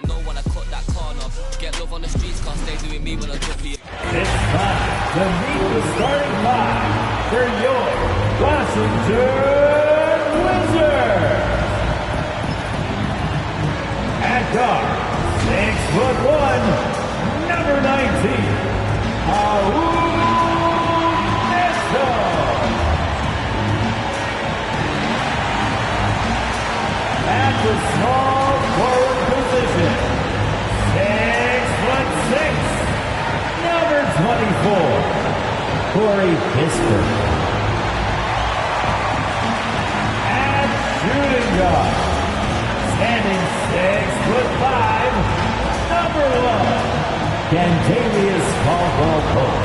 No one I cut that corner. Get love on the streets, cause they doing me when I jump here. It's time to meet the starting line for your Washington Wizards. At guard, 6'1", number 19, at the small forward position, 6'6", number 24, Corey Pisper. At shooting guard, standing 6'5", number 1, Cantavius Caldwell-Pope.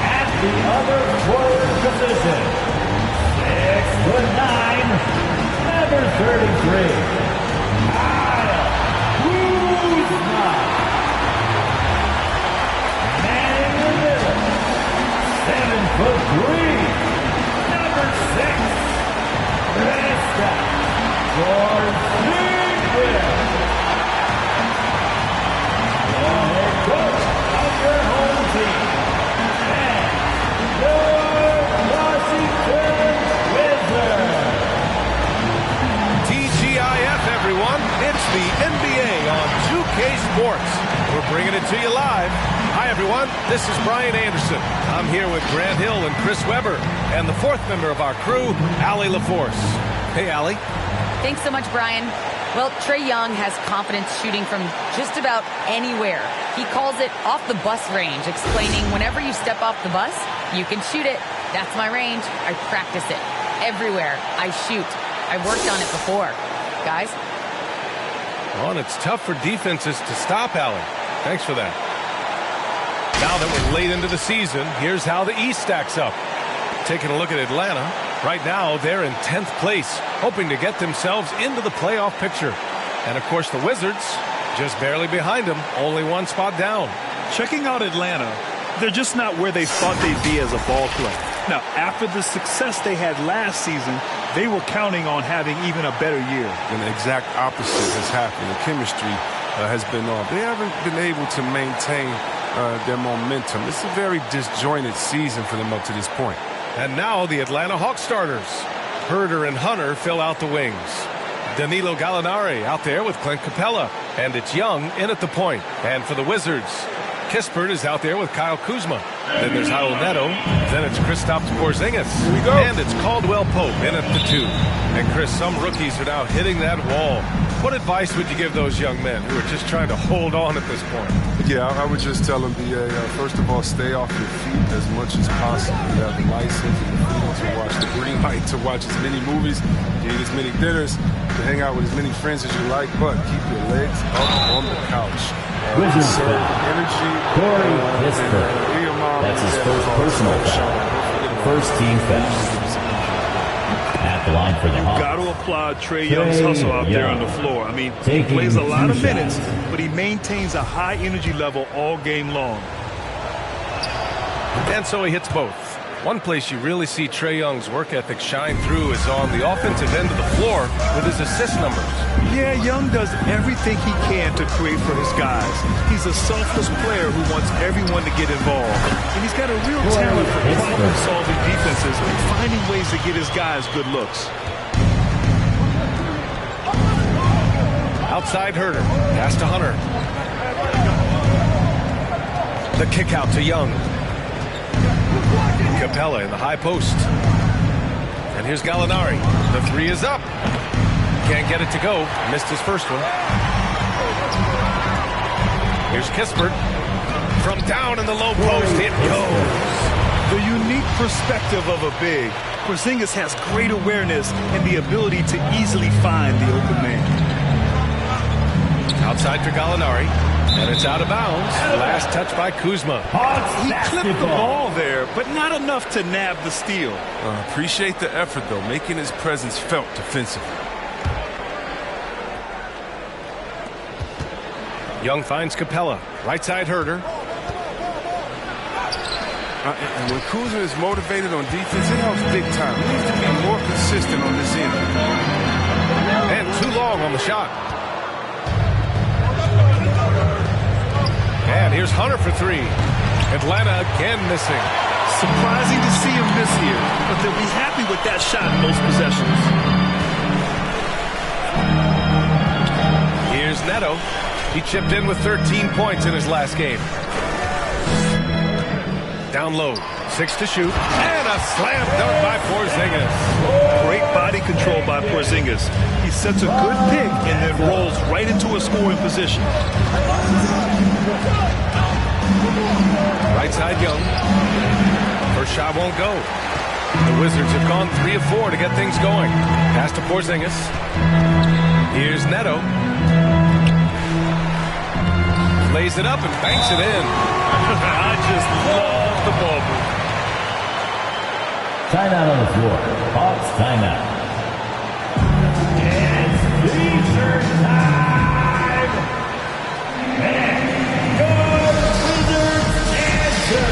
At the other forward position, 6'9", number 33, Kyle Kuzma. Man in the middle, 7'3", number 6, Krista Porzingis. The head coach of your home team, and your Washington Wizards. TGIF, everyone. It's the NBA on 2K Sports. We're bringing it to you live. Hi, everyone. This is Brian Anderson. I'm here with Grant Hill and Chris Webber, and the fourth member of our crew, Allie LaForce. Hey, Allie. Thanks so much, Brian. Well, Trae Young has confidence shooting from just about anywhere. He calls it off the bus range, explaining whenever you step off the bus, you can shoot it. That's my range. I practice it. Everywhere I shoot. I worked on it before. Guys? Well, and it's tough for defenses to stop, Allie. Thanks for that. Now that we're late into the season, here's how the East stacks up. Taking a look at Atlanta. Right now, they're in 10th place, hoping to get themselves into the playoff picture. And, of course, the Wizards just barely behind them, only one spot down. Checking out Atlanta, they're just not where they thought they'd be as a ball club. Now, after the success they had last season, they were counting on having even a better year. And the exact opposite has happened. The chemistry has been off. They haven't been able to maintain their momentum. It's a very disjointed season for them up to this point. And now the Atlanta Hawks starters. Herder and Hunter fill out the wings. Danilo Gallinari out there with Clint Capella. And it's Young in at the point. And for the Wizards, Kispert is out there with Kyle Kuzma. Then there's Raul Neto. Then it's Kristaps Porzingis. Here we go. And it's Caldwell Pope in at the 2. And Chris, some rookies are now hitting that wall. What advice would you give those young men who are just trying to hold on at this point? Yeah, I would just tell them, first of all, stay off your feet as much as possible. You have the license and the freedom to watch the green light, to watch as many movies, to eat as many dinners, to hang out with as many friends as you like, but keep your legs up on the couch. Wizards foul. Energy. Corey Pisper. That's his first personal foul. First team foul. At the line for the Hawks. Got to applaud Trae Young's hustle out there on the floor. I mean, he plays a lot of minutes, but he maintains a high energy level all game long. And so he hits both. One place you really see Trae Young's work ethic shine through is on the offensive end of the floor with his assist numbers. Yeah, Young does everything he can to create for his guys. He's a selfless player who wants everyone to get involved. And he's got a real talent for problem-solving defenses and finding ways to get his guys good looks. Outside Herder. Pass to Hunter. The kick out to Young. Capella in the high post. And here's Gallinari. The 3 is up. Can't get it to go. Missed his first one. Here's Kispert. From down in the low post, it goes. The unique perspective of a big. Porzingis has great awareness and the ability to easily find the open man. Outside for Gallinari. And it's out of bounds. Last touch by Kuzma. He clipped the ball there, but not enough to nab the steal. Appreciate the effort, though, making his presence felt defensively. Young finds Capella. Right side Herder. And when Kuzma is motivated on defense, it helps big time. He needs to be more consistent on this end. And too long on the shot. And here's Hunter for three. Atlanta again missing. Surprising to see him miss here, but they'll be happy with that shot in most possessions. Here's Neto. He chipped in with 13 points in his last game. Down low, 6 to shoot, and a slam dunk by Porzingis. Great body control by Porzingis. He sets a good pick and then rolls right into a scoring position. Right side Young. First shot won't go. The Wizards have gone 3 of 4 to get things going. Pass to Porzingis. Here's Neto. Lays it up and banks it in. I just love the ball move. Timeout on the floor. Hawks timeout. It's leisure time. And your Wizards answer.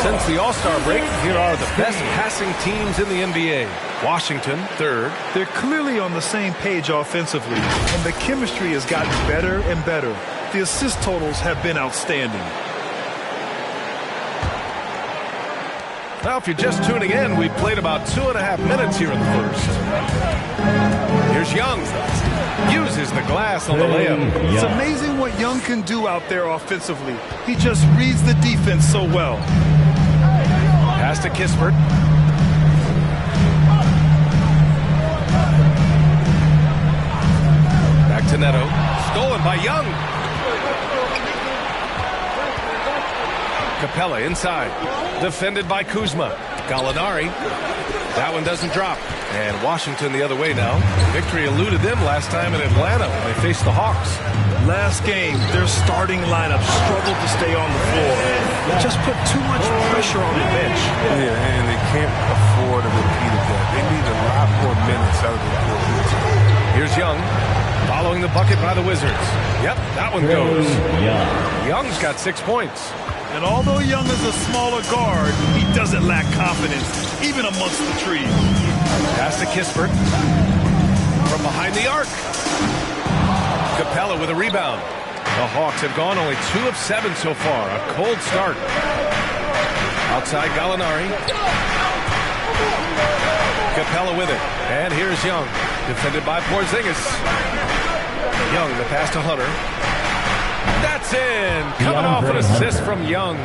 Since the All-Star break, here are the best passing teams in the NBA. Washington, third. They're clearly on the same page offensively, and the chemistry has gotten better and better. The assist totals have been outstanding. Now, if you're just tuning in, we've played about 2.5 minutes here in the first. Here's Young. Uses the glass on the layup. It's amazing what Young can do out there offensively. He just reads the defense so well. Pass to Kispert. Back to Neto. Stolen by Young. Capella inside. Defended by Kuzma. Gallinari. That one doesn't drop. And Washington the other way now. Victory eluded them last time in Atlanta when they faced the Hawks. Last game, their starting lineup struggled to stay on the floor. It just put too much pressure on the bench. Yeah, and they can't afford a repeat of that. They need a lot more minutes out of the court. Here's Young. Following the bucket by the Wizards. Yep, that one goes. Young's got 6 points. And although Young is a smaller guard, he doesn't lack confidence, even amongst the trees. Pass to Kispert. From behind the arc. Capella with a rebound. The Hawks have gone only 2 of 7 so far. A cold start. Outside Gallinari. Capella with it. And here's Young. Defended by Porzingis. Young, the pass to Hunter. That's in. Coming off an assist from Young.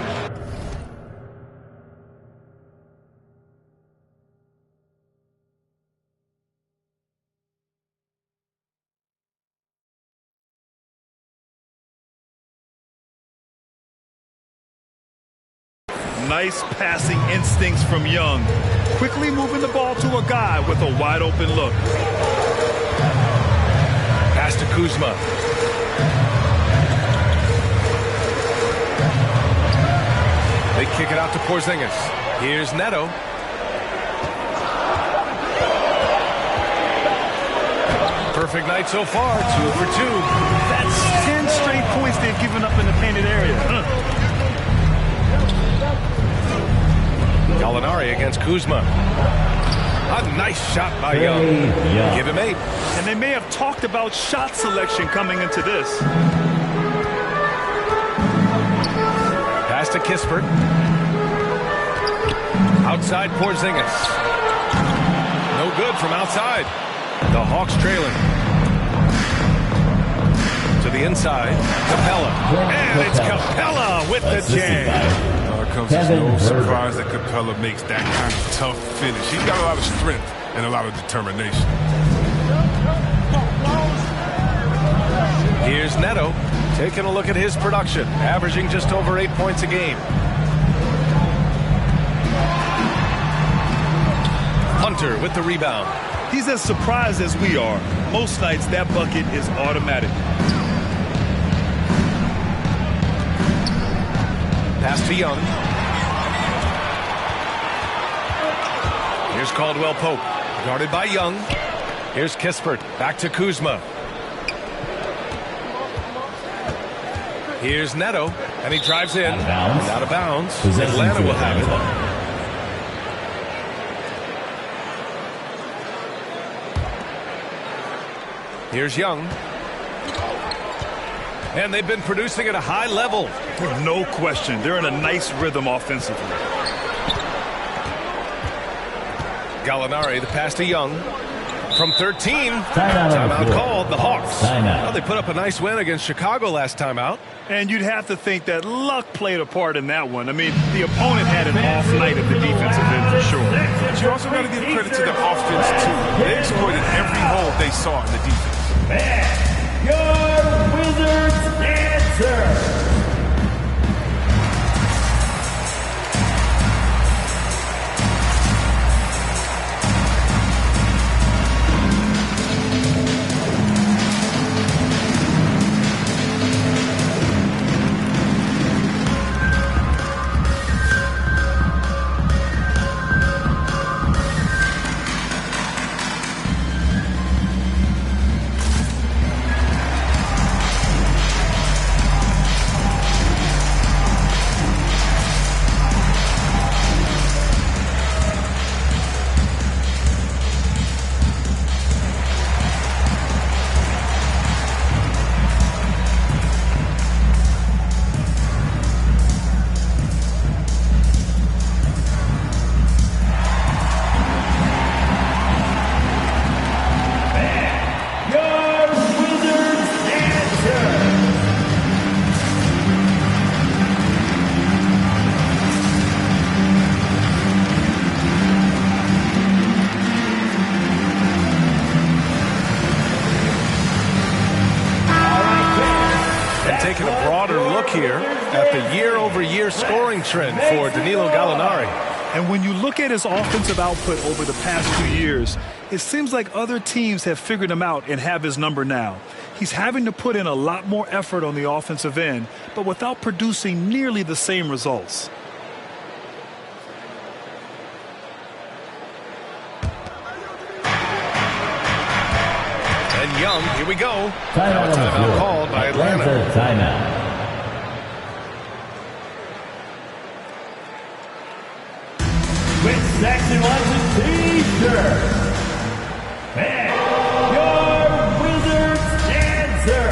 Nice passing instincts from Young. Quickly moving the ball to a guy with a wide open look. Pass to Kuzma. They kick it out to Porzingis. Here's Neto. Perfect night so far, 2 for 2. That's 10 straight points they've given up in the painted area. Gallinari against Kuzma. A nice shot by Young. Give him 8. And they may have talked about shot selection coming into this. Pass to Kispert. Outside Porzingis. No good from outside. The Hawks trailing. To the inside. Capella. And it's Capella with the jam. There's no surprise that Capella makes that kind of tough finish. He's got a lot of strength and a lot of determination. Here's Neto taking a look at his production, averaging just over 8 points a game. Hunter with the rebound. He's as surprised as we are. Most nights that bucket is automatic. Pass to Young. Here's Caldwell Pope, guarded by Young. Here's Kispert, back to Kuzma. Here's Neto, and he drives in. Out of bounds. Atlanta will have it. Here's Young. And they've been producing at a high level. No question. They're in a nice rhythm offensively. Gallinari, the pass to Young. From 13. Timeout called. The Hawks. Well, they put up a nice win against Chicago last time out. And you'd have to think that luck played a part in that one. I mean, the opponent had an off night at the defensive end for sure. But you also got to give credit to the offense, too. They exploited every hole they saw in the defense. Your Wizards answer. Taking a broader look here at the year-over-year scoring trend for Danilo Gallinari. And when you look at his offensive output over the past 2 years, it seems like other teams have figured him out and have his number now. He's having to put in a lot more effort on the offensive end, but without producing nearly the same results. And Young, here we go. Timeout called by Atlanta. Timeout. With Section 1 T-shirt. And your Wizards answer.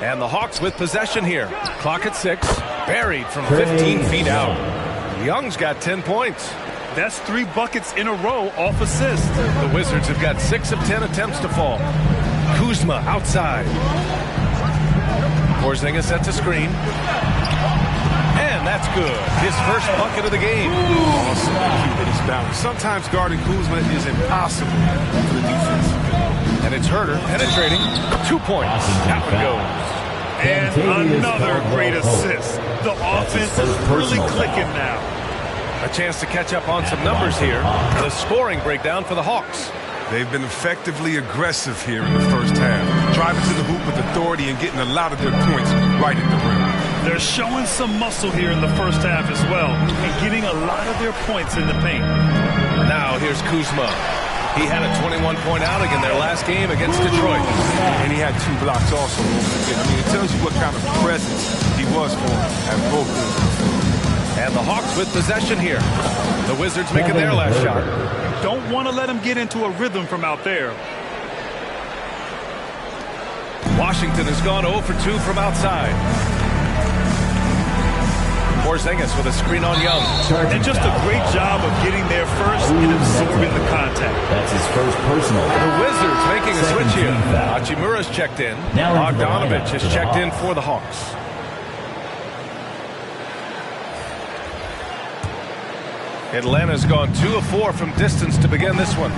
And the Hawks with possession here. Clock at 6. Buried from 15 feet out. Young's got 10 points. That's 3 buckets in a row off assist. The Wizards have got 6 of 10 attempts to fall. Kuzma outside. Porzingis sets a screen. And that's good. His first bucket of the game. Awesome IQ with his balance. Sometimes guarding Kuzma is impossible for the defense. And it's Herter penetrating. 2 points. That one goes. And another great assist. The offense is really clicking now. A chance to catch up on some numbers here. The scoring breakdown for the Hawks. They've been effectively aggressive here in the first half, driving to the hoop with authority and getting a lot of their points right at the rim. They're showing some muscle here in the first half as well and getting a lot of their points in the paint. Now here's Kuzma. He had a 21-point outing in their last game against Detroit. And he had 2 blocks also. I mean, it tells you what kind of presence he was for him at both ends. And the Hawks with possession here. The Wizards making their last shot. Don't want to let him get into a rhythm from out there. Washington has gone 0 for 2 from outside. Porzingis with a screen on Young. And just a great job of getting there first and absorbing the contact. That's his first personal. The Wizards making a switch here. Hachimura's checked in. Bogdanovich has checked in for the Hawks. Atlanta's gone 2 of 4 from distance to begin this one.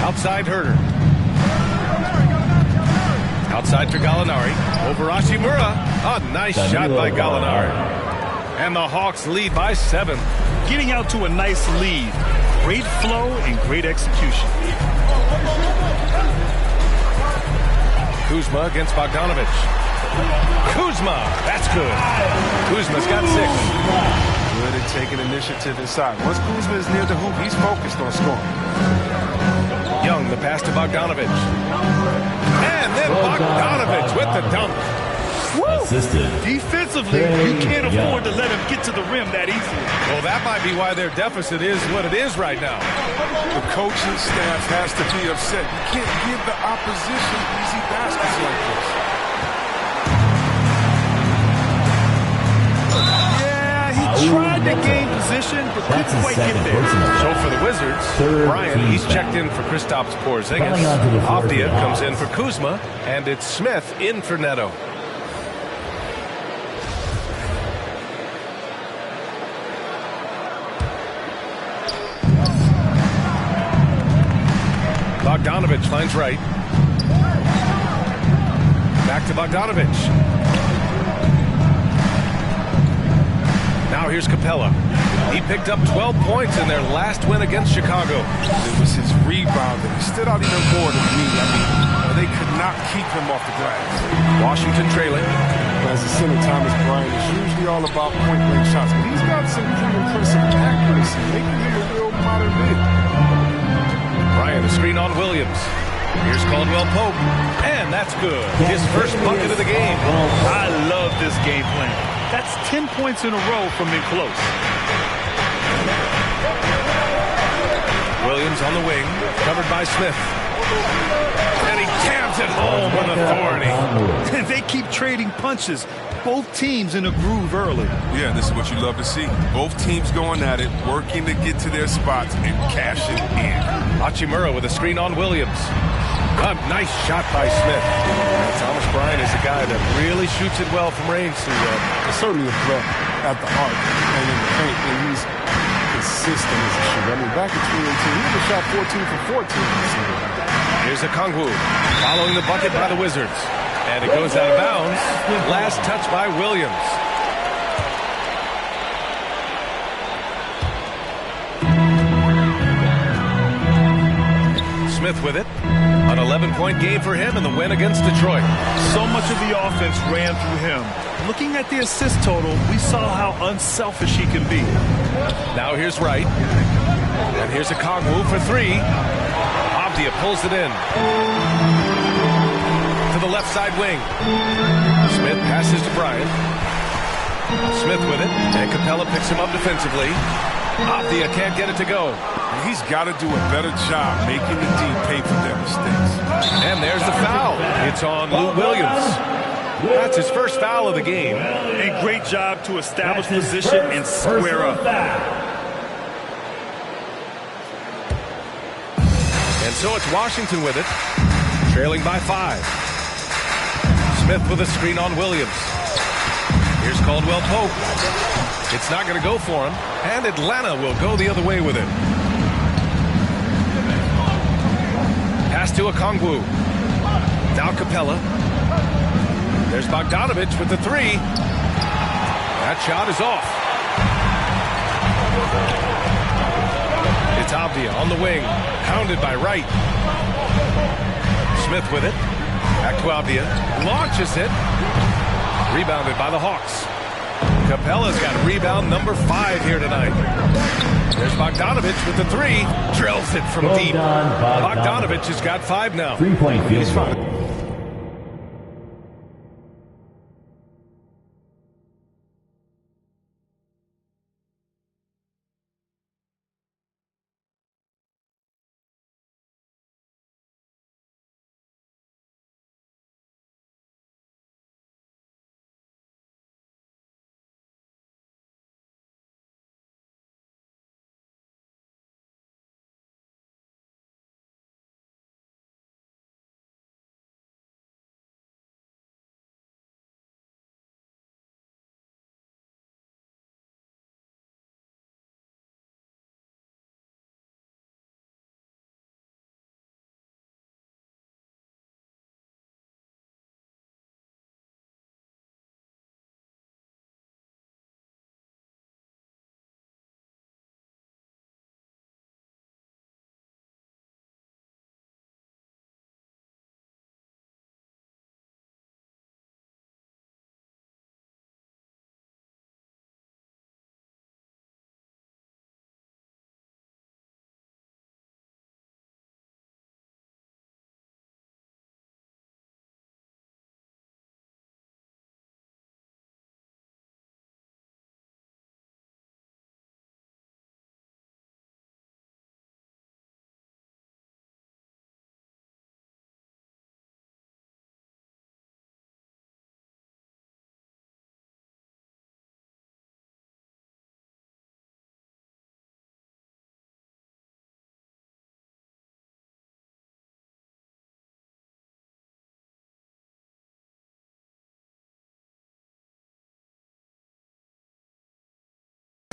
Outside Herter. Outside for Gallinari. Over Hachimura. A nice shot by Gallinari. And the Hawks lead by 7. Getting out to a nice lead. Great flow and great execution. Kuzma against Bogdanovich. Kuzma. That's good. Kuzma's got 6. Good at taking initiative inside. Once Kuzma is near the hoop, he's focused on scoring. Young, the pass to Bogdanovich. And then Bogdanovich with the dunk. Assisted. Defensively, you can't afford to let him get to the rim that easily. Well, that might be why their deficit is what it is right now. The coaching staff has to be upset. You can't give the opposition easy baskets like this. Tried to gain position, but couldn't quite get there. So for the Wizards, Bryant, he's checked in for Kristaps Porzingis. Avdia comes in for Kuzma, and it's Smith in for Neto. Bogdanovich finds right. Back to Bogdanovich. Now here's Capella. He picked up 12 points in their last win against Chicago. It was his rebound that stood out even more to me. I mean, they could not keep him off the glass. Washington trailing. As a center, Thomas Bryant is usually all about point-blank shots, but he's got some pretty impressive accuracy, making him a real modern big. Bryant, a screen on Williams. Here's Caldwell Pope, and that's good. His first bucket of the game. I love this game plan. That's 10 points in a row from in close. Williams on the wing, covered by Smith. And he jams it home with authority. And they keep trading punches. Both teams in a groove early. Yeah, this is what you love to see. Both teams going at it, working to get to their spots and cashing in. Hachimura with a screen on Williams. A nice shot by Smith. Thomas Bryant is a guy that really shoots it well from range. He's certainly a threat at the arc and in the paint, and he's consistent as a shooter. I mean, back in 2018, he was shot 14 for 14. Here's a Okongwu following the bucket by the Wizards. And it goes out of bounds. Last touch by Williams. Smith with it. An 11-point game for him in the win against Detroit. So much of the offense ran through him. Looking at the assist total, we saw how unselfish he can be. Now here's Wright. And here's a Okongwu for 3. Avdia pulls it in. To the left side wing. Smith passes to Bryant. Smith with it. And Capella picks him up defensively. Avdia can't get it to go. He's got to do a better job making the team pay for their mistakes. And there's the foul. It's on Lou Williams. That's his first foul of the game. A great job to establish position and square up. And so it's Washington with it, trailing by 5. Smith with a screen on Williams. Here's Caldwell Pope. It's not going to go for him, and Atlanta will go the other way with it. Pass to Okongwu. Now Capella. There's Bogdanovich with the 3. That shot is off. It's Avdia on the wing, pounded by Wright. Smith with it. Back to Avdia. Launches it. Rebounded by the Hawks. Capella's got rebound number 5 here tonight. There's Bogdanovich with the 3. Drills it from deep. Bogdanovich has got 5 now. 3-point field goal.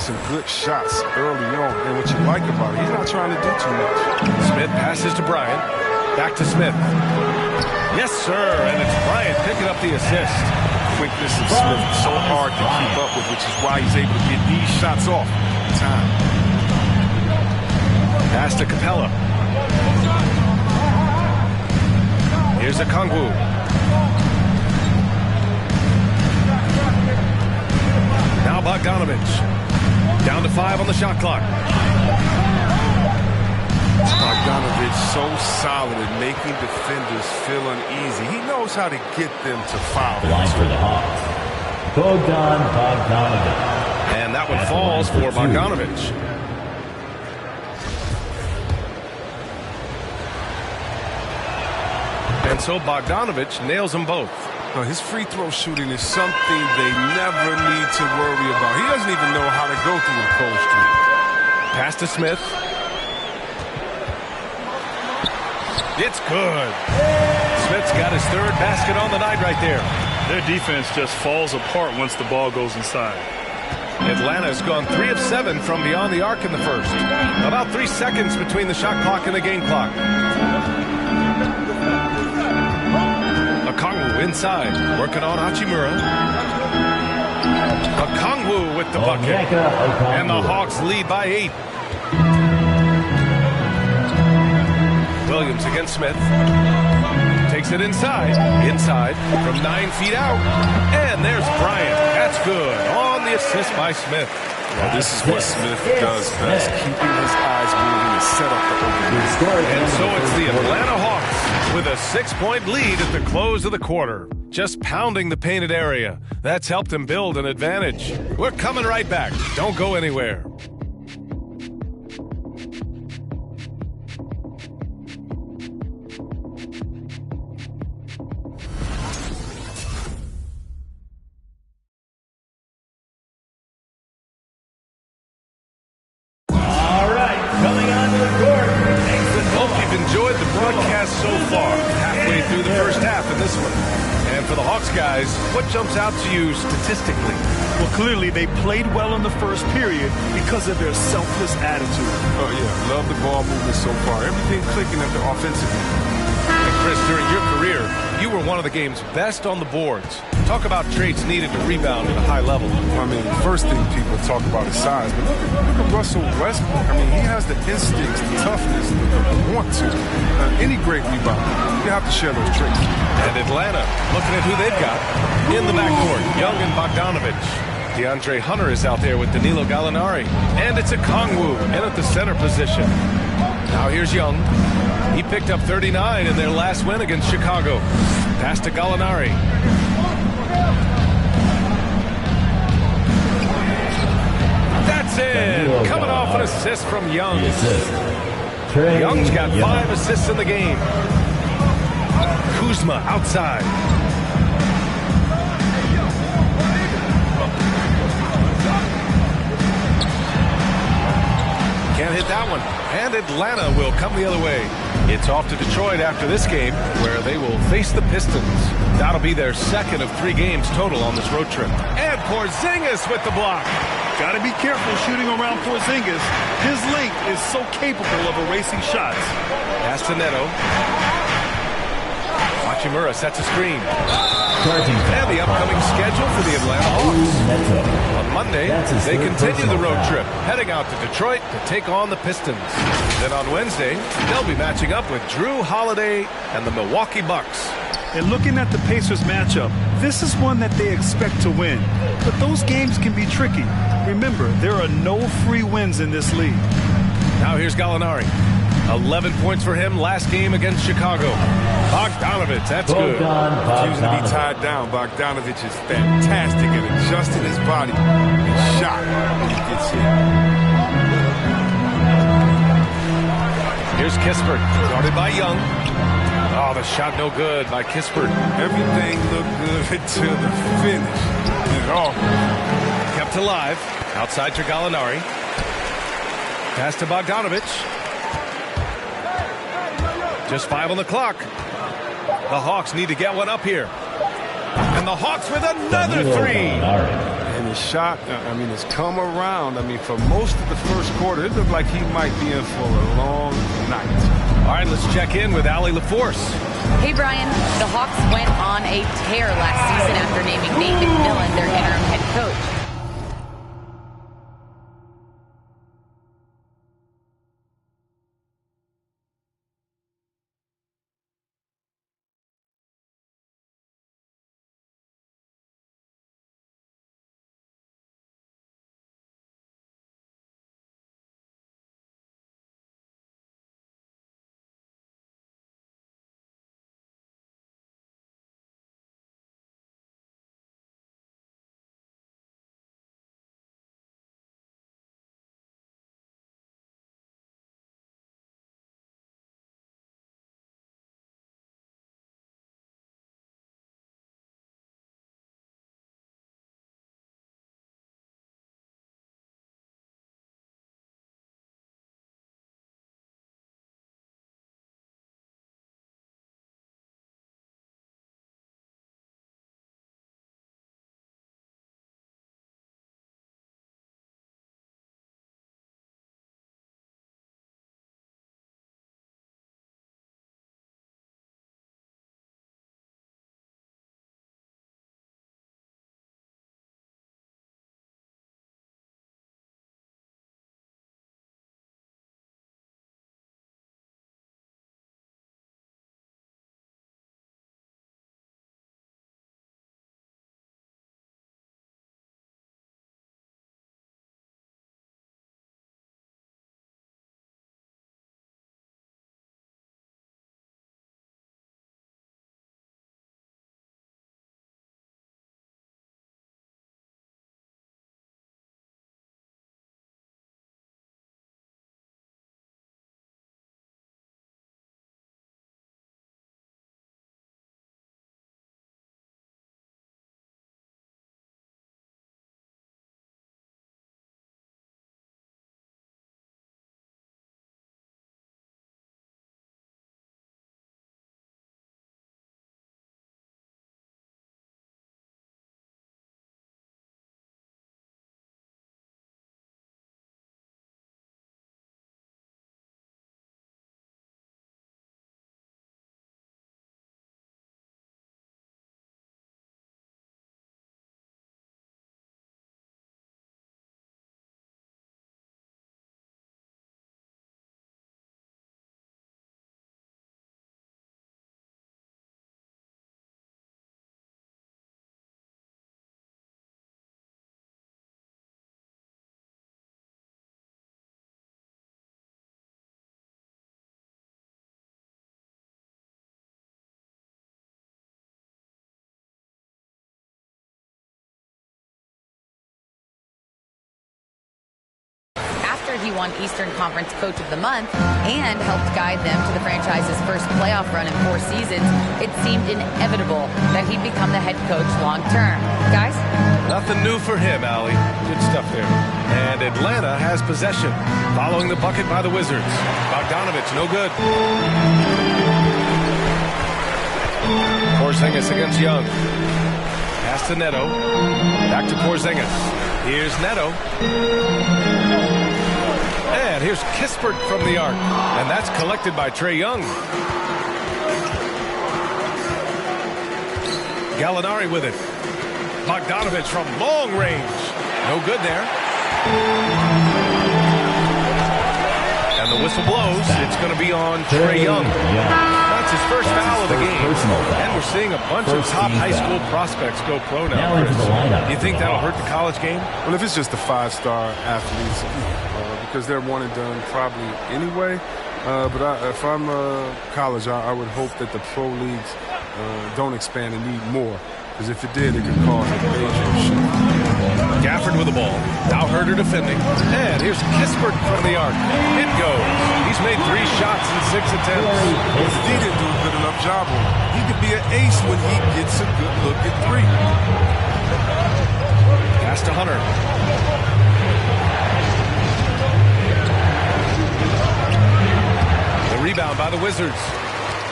Some good shots early on, and what you like about it, he's not trying to do too much. Smith passes to Bryant. Back to Smith. Yes, sir, and it's Bryant picking up the assist. Quickness of Smith is so hard to keep up with, which is why he's able to get these shots off in time. Pass to Capella. Here's Okongwu. Now Bogdanovich. Down to 5 on the shot clock. Bogdanovich so solid at making defenders feel uneasy. He knows how to get them to foul. Line for the Hawks. Bogdanovich. And that one falls for Bogdanovich. And so Bogdanovich nails them both. His free throw shooting is something they never need to worry about. He doesn't even know how to go through a cold streak. Pass to Smith. It's good. Smith's got his 3rd basket on the night right there. Their defense just falls apart once the ball goes inside. Atlanta's gone 3 of 7 from beyond the arc in the first. About 3 seconds between the shot clock and the game clock. Okongwu inside, working on Hachimura. Okongwu with the bucket. And the Hawks lead by 8. Williams against Smith. Takes it inside. Inside from 9 feet out. And there's Bryant. That's good. On the assist by Smith. Well, this is what Smith does best, keeping his eyes moving and set up the opening. And so it's the Atlanta Hawks with a 6-point lead at the close of the quarter. Just pounding the painted area. That's helped them build an advantage. We're coming right back. Don't go anywhere. so far. Halfway through the first half in this one. And for the Hawks guys, what jumps out to you statistically? Well, clearly they played well in the first period because of their selfless attitude. Oh, yeah. Love the ball movement so far. Everything clicking at the offensive end. And Chris, during your career, you were one of the game's best on the boards. Talk about traits needed to rebound at a high level. I mean, the first thing people talk about is size, but look at Russell Westbrook. I mean, he has the instincts, the toughness, the want to. Any great rebounder, you have to share those traits. And Atlanta, looking at who they've got. In the backcourt, Young and Bogdanovich. DeAndre Hunter is out there with Danilo Gallinari. And it's a Kongwu in at the center position. Now here's Young. He picked up 39 in their last win against Chicago. Pass to Gallinari. That's it. Coming off an assist from Young. Young's got 5 assists in the game. Kuzma outside. Can't hit that one. And Atlanta will come the other way. It's off to Detroit after this game, where they will face the Pistons. That'll be their second of 3 games total on this road trip. And Porzingis with the block. Got to be careful shooting around Porzingis. His length is so capable of erasing shots. Pass to Neto. Hachimura sets a screen. And the upcoming schedule for the Atlanta Hawks. On Monday, they continue the road trip, heading out to Detroit to take on the Pistons. Then on Wednesday, they'll be matching up with Drew Holiday and the Milwaukee Bucks. And looking at the Pacers matchup, this is one that they expect to win. But those games can be tricky. Remember, there are no free wins in this league. Now here's Gallinari. 11 points for him last game against Chicago. Bogdanovich, that's good. Refusing to be tied down. Bogdanovich is fantastic at adjusting his body and shot when he gets hit. Here's Kispert, guarded by Young. Oh, the shot no good by Kispert. Everything looked good until the finish. It's all kept alive. Outside to Gallinari. Pass to Bogdanovich. Just 5 on the clock. The Hawks need to get one up here. And the Hawks with another 3. And his shot, I mean, it's come around. I mean, for most of the first quarter, it looked like he might be in for a long night. All right, let's check in with Allie LaForce. Hey, Brian. The Hawks went on a tear last season after naming Nate McMillan their interim head coach. after he won Eastern Conference Coach of the Month and helped guide them to the franchise's first playoff run in 4 seasons, it seemed inevitable that he'd become the head coach long term. Guys? Nothing new for him, Allie. Good stuff there. And Atlanta has possession, following the bucket by the Wizards. Bogdanovich, no good. Porzingis against Young. Pass to Neto. Back to Porzingis. Here's Neto. And here's Kispert from the arc. And that's collected by Trae Young. Gallinari with it. Bogdanovich from long range. No good there. And the whistle blows. It's going to be on Trae Young. That's his first foul of the game. And we're seeing a bunch of top high school prospects go pro now. Do you think that'll hurt the college game? Well, if it's just the 5-star athletes, because they're one and done probably anyway. But if I'm college, I would hope that the pro leagues don't expand and need more. Because if it did, it could cause a major issue. Gafford with the ball. Now Herter defending. And here's Kispert from the arc. It goes. He's made 3 shots in 6 attempts. He didn't do a good enough job on it. He could be an ace when he gets a good look at 3. Pass to Hunter. The rebound by the Wizards.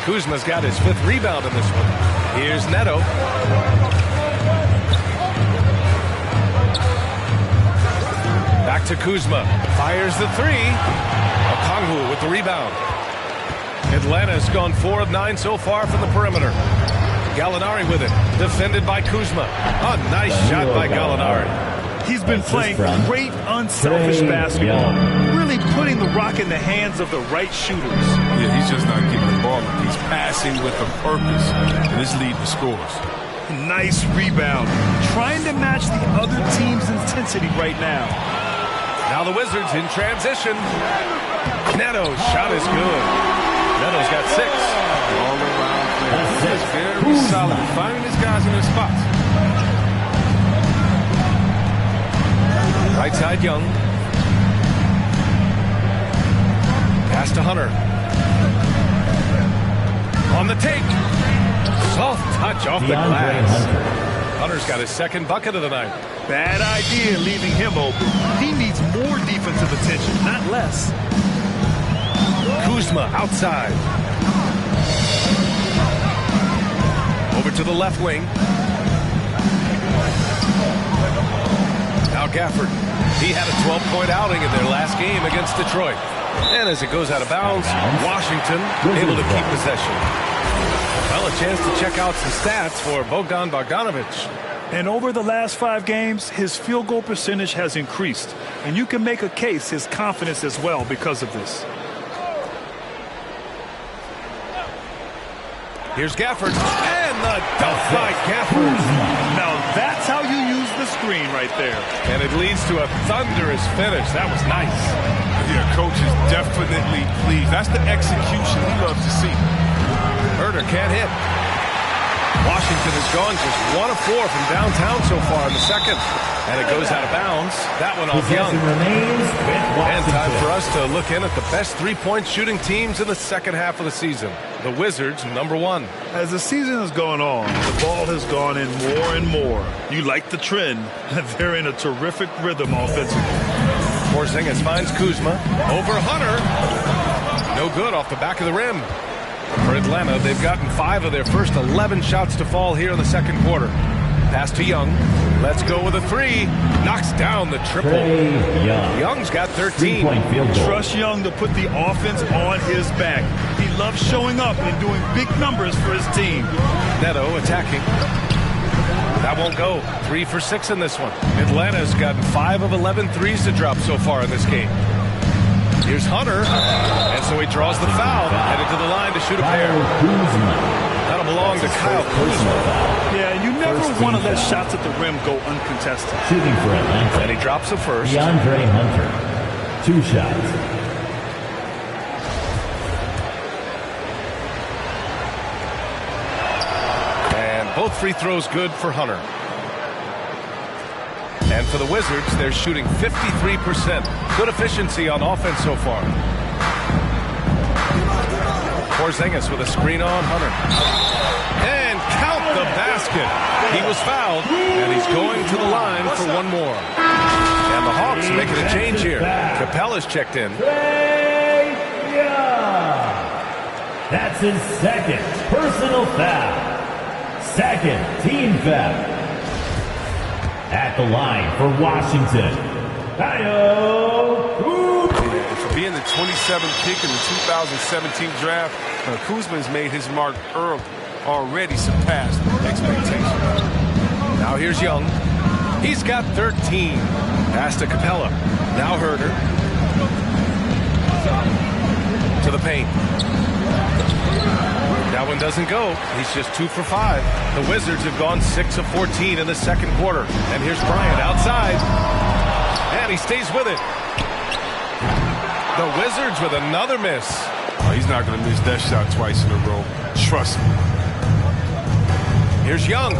Kuzma's got his 5th rebound in this one. Here's Neto. Back to Kuzma. Fires the 3. Okongwu with the rebound. Atlanta's gone 4 of 9 so far from the perimeter. Gallinari with it. Defended by Kuzma. A nice shot by Gallinari. He's been playing great, unselfish basketball. Really putting the rock in the hands of the right shooters. Yeah, he's just not giving the ball up. He's passing with a purpose, and it's leading to scores. Nice rebound. Trying to match the other team's intensity right now. Now the Wizards in transition. Neto's shot is good. Neto's got 6. All around play. He's very solid, finding his guys in their spots. Right side Young. Pass to Hunter. On the take. Soft touch off the glass. Hunter's got his 2nd bucket of the night. Bad idea leaving him open. He needs more defensive attention, not less. Kuzma outside. Over to the left wing. Now Gafford. He had a 12-point outing in their last game against Detroit. And as it goes out of bounds, Washington able to keep possession. Well, a chance to check out some stats for Bogdan Bogdanovich. And over the last 5 games, his field goal percentage has increased. And you can make a case his confidence as well because of this. Here's Gafford. And the dunk by Gafford. Now that's how you use the screen right there. And it leads to a thunderous finish. That was nice. Yeah, coach is definitely pleased. That's the execution he loves to see. Herter can't hit. Washington has gone just 1 of 4 from downtown so far in the second. And it goes out of bounds. That one off Young. And time for us to look in at the best 3-point shooting teams in the second half of the season. The Wizards, number 1. As the season has gone on, the ball has gone in more and more. You like the trend. They're in a terrific rhythm offensively. Porzingis finds Kuzma. Over Hunter. No good off the back of the rim. For Atlanta, they've gotten 5 of their first 11 shots to fall here in the second quarter. Pass to Young. Let's go with a 3. Knocks down the triple. Young's got 13. Trust Young to put the offense on his back. He loves showing up and doing big numbers for his team. Neto attacking. That won't go. 3 for 6 in this one. Atlanta's gotten 5 of 11 threes to drop so far in this game. Here's Hunter. And so he draws the foul. Headed to the line to shoot a pair. That'll belong to Kyle Kuzma. Yeah, you never want to let shots at the rim go uncontested. Shooting for Atlanta. And he drops the first. DeAndre Hunter. 2 shots. And both free throws good for Hunter. And for the Wizards, they're shooting 53%. Good efficiency on offense so far. Porzingis with a screen on Hunter. And count the basket. He was fouled, and he's going to the line for one more. And the Hawks making a change here. Capella's checked in. That's his second personal foul. Second team foul. At the line for Washington, For being the 27th pick in the 2017 draft, Kuzma's made his mark early, already surpassed expectations. Now here's Young. He's got 13. Pass to Capella. Now Herder. To the paint. That one doesn't go. He's just 2 for 5. The Wizards have gone 6 of 14 in the second quarter. And here's Bryant outside. And he stays with it. The Wizards with another miss. Oh, he's not going to miss that shot twice in a row. Trust me. Here's Young.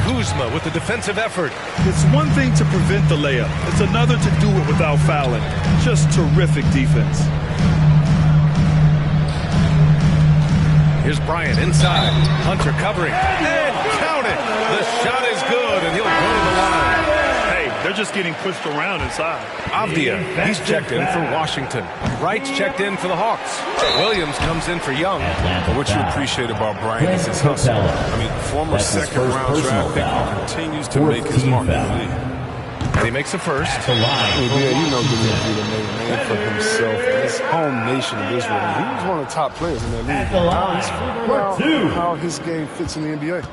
Kuzma with the defensive effort. It's one thing to prevent the layup. It's another to do it without fouling. Just terrific defense. Here's Bryant inside. Hunter covering. And count it. The shot is good, and he'll go to the line. Hey, they're just getting pushed around inside. Avdia, he's checked in for Washington. Wright's checked in for the Hawks. Williams comes in for Young. But what you appreciate about Bryant is his hustle. I mean, former second-round draft pick continues to make his mark in the league. And he makes the first. Yeah, you know Damian made a name for himself and his home nation of Israel. He was one of the top players in that league. Now he's figuring out how his game fits in the NBA.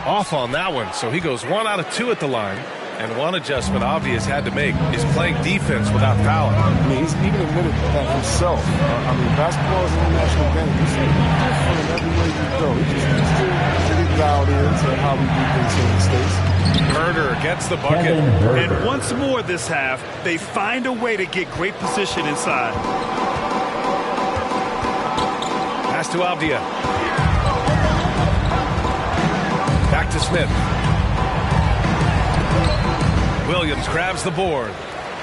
Off on that one, so he goes 1 out of 2 at the line. And one adjustment Obvious had to make is playing defense without fouling. I mean, he's even admitted that himself. I mean, basketball is an international game. He's different everywhere you go. He just needs to get dialed into how we do things here in the States. Herder gets the bucket. And once more this half, they find a way to get great position inside. Pass to Avdia. Back to Smith. Williams grabs the board.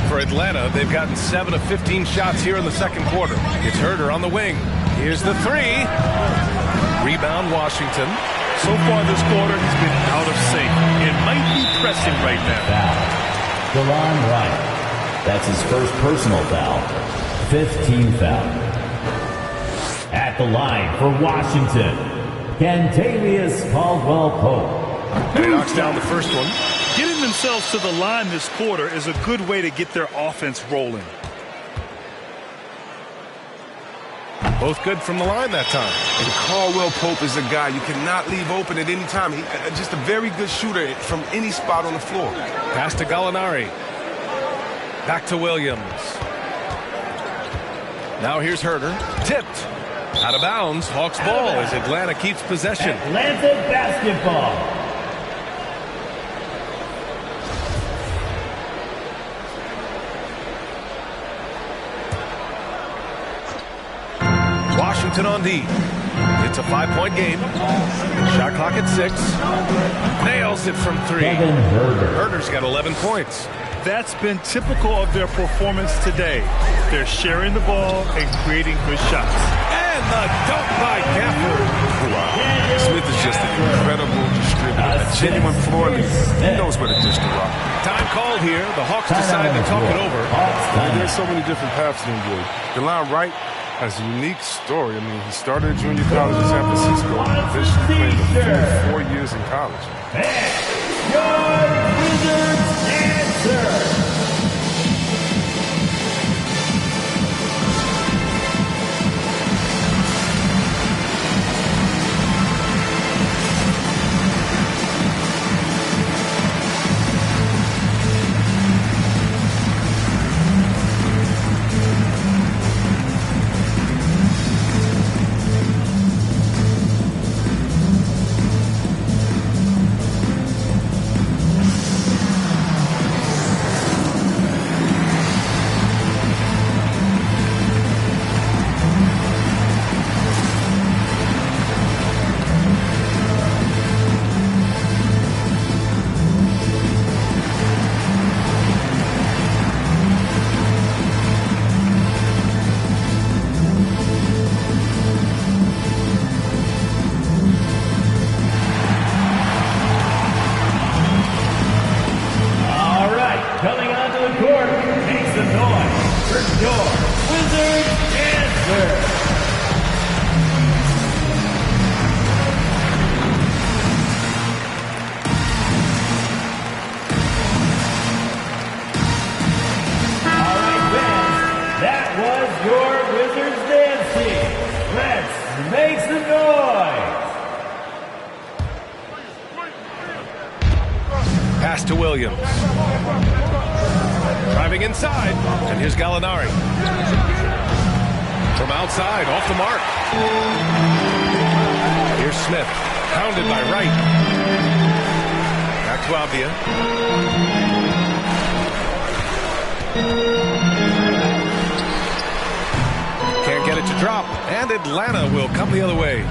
For Atlanta, they've gotten 7 of 15 shots here in the second quarter. It's Herder on the wing. Here's the 3. Rebound Washington. So far this quarter, he's been out of sync. It might be pressing right now. Foul. DeLon Wright. That's his first personal foul. 5th team foul. At the line for Washington, Kentavious Caldwell-Pope. And he knocks down the first one. Getting themselves to the line this quarter is a good way to get their offense rolling. Both good from the line that time. And Caldwell-Pope is a guy you cannot leave open at any time. He's just a very good shooter from any spot on the floor. Pass to Gallinari. Back to Williams. Now here's Herder. Tipped. Out of bounds. Hawks ball as Atlanta keeps possession. Atlanta basketball. Washington on D. It's a 5-point game. Shot clock at 6. Nails it from 3. Herder's got 11 points. That's been typical of their performance today. They're sharing the ball and creating good shots. And the dunk by Gafford. Wow. Smith is just an incredible distributor. A genuine floor leader. He knows where to dish the rock. Time called here. The Hawks decide to talk it over. There's so many different paths to the NBA. DeLon Wright has a unique story. I mean, he started at junior college in San Francisco and eventually played the full 4 years in college. Your Wizards answer. makes the noise. Pass to Williams. Driving inside, and here's Gallinari. From outside, off the mark. Here's Smith, pounded by Wright. Back to Avdia. Can't get it to drop, and Atlanta will come the other way.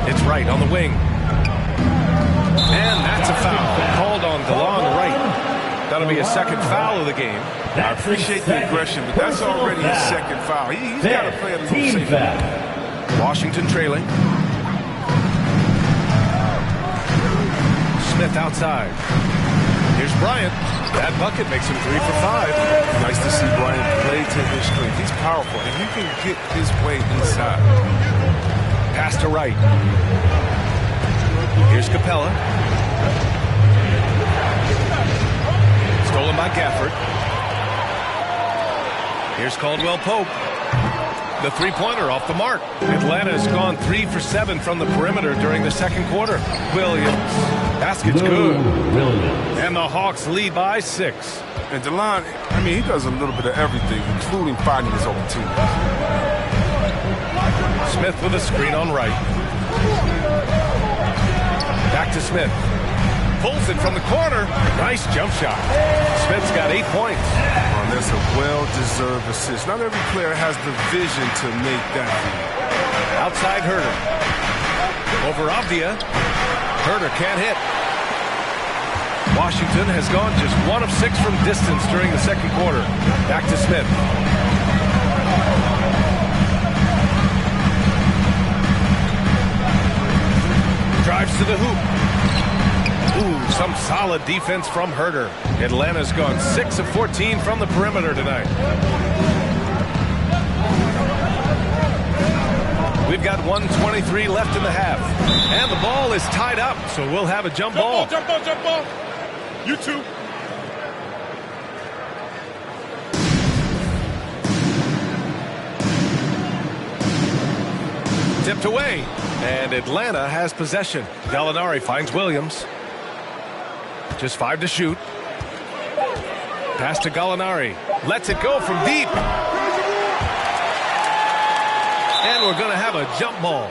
It's Wright on the wing. And that's a foul called on DeLon Wright. That'll be a second foul of the game. I appreciate the aggression, but that's already his second foul. He's got to play a little safe. Washington trailing. Smith outside. Here's Bryant. That bucket makes him 3 for 5. Nice to see Bryant play to his strength. He's powerful, and he can get his way inside. Pass to Wright. Here's Capella. Stolen by Gafford. Here's Caldwell Pope. The three-pointer off the mark. Atlanta has gone 3 for 7 from the perimeter during the second quarter. Williams. Basket's good. And the Hawks lead by 6. And DeLon, I mean, he does a little bit of everything, including finding his open teammates. Smith with a screen on Wright. Back to Smith. Pulls it from the corner. Nice jump shot. Smith's got 8 points. Oh, that's a well-deserved assist. Not every player has the vision to make that feed. Outside Herder. Over Avdia. Herder can't hit. Washington has gone just 1 of 6 from distance during the second quarter. Back to Smith. Drives to the hoop. Ooh, some solid defense from Herder. Atlanta's gone 6 of 14 from the perimeter tonight. We've got 1:23 left in the half. And the ball is tied up, so we'll have a jump ball. Jump ball. You too. Tipped away, and Atlanta has possession. Gallinari finds Williams. Just 5 to shoot. Pass to Gallinari. Lets it go from deep. And we're going to have a jump ball.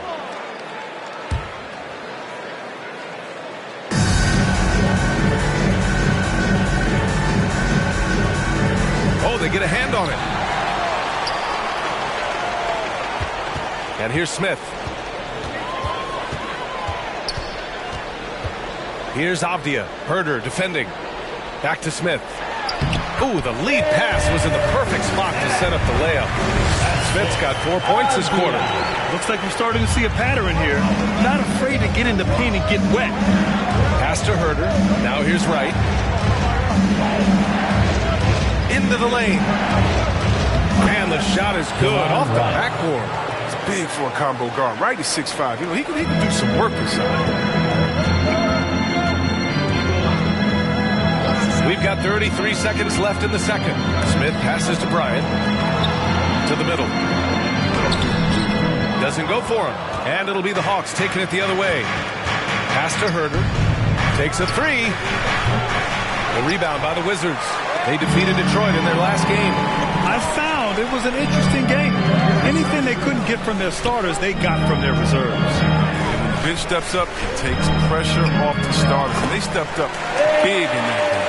Oh, they get a hand on it. And here's Smith. Here's Avdia. Herder defending. Back to Smith. Ooh, the lead pass was in the perfect spot to set up the layup. Smith's got 4 points this quarter. Looks like we're starting to see a pattern here. Not afraid to get in the paint and get wet. Pass to Herder. Now here's Wright. Into the lane. And the shot is good off the backboard. It's big for a combo guard. Wright is 6'5". You know, he can do some work inside. We've got 33 seconds left in the second. Smith passes to Bryant. To the middle. Doesn't go for him. And it'll be the Hawks taking it the other way. Pass to Herder. Takes a 3. The rebound by the Wizards. They defeated Detroit in their last game. I found it was an interesting game. Anything they couldn't get from their starters, they got from their reserves. And when the bench steps up, it takes pressure off the starters. And they stepped up big in that game.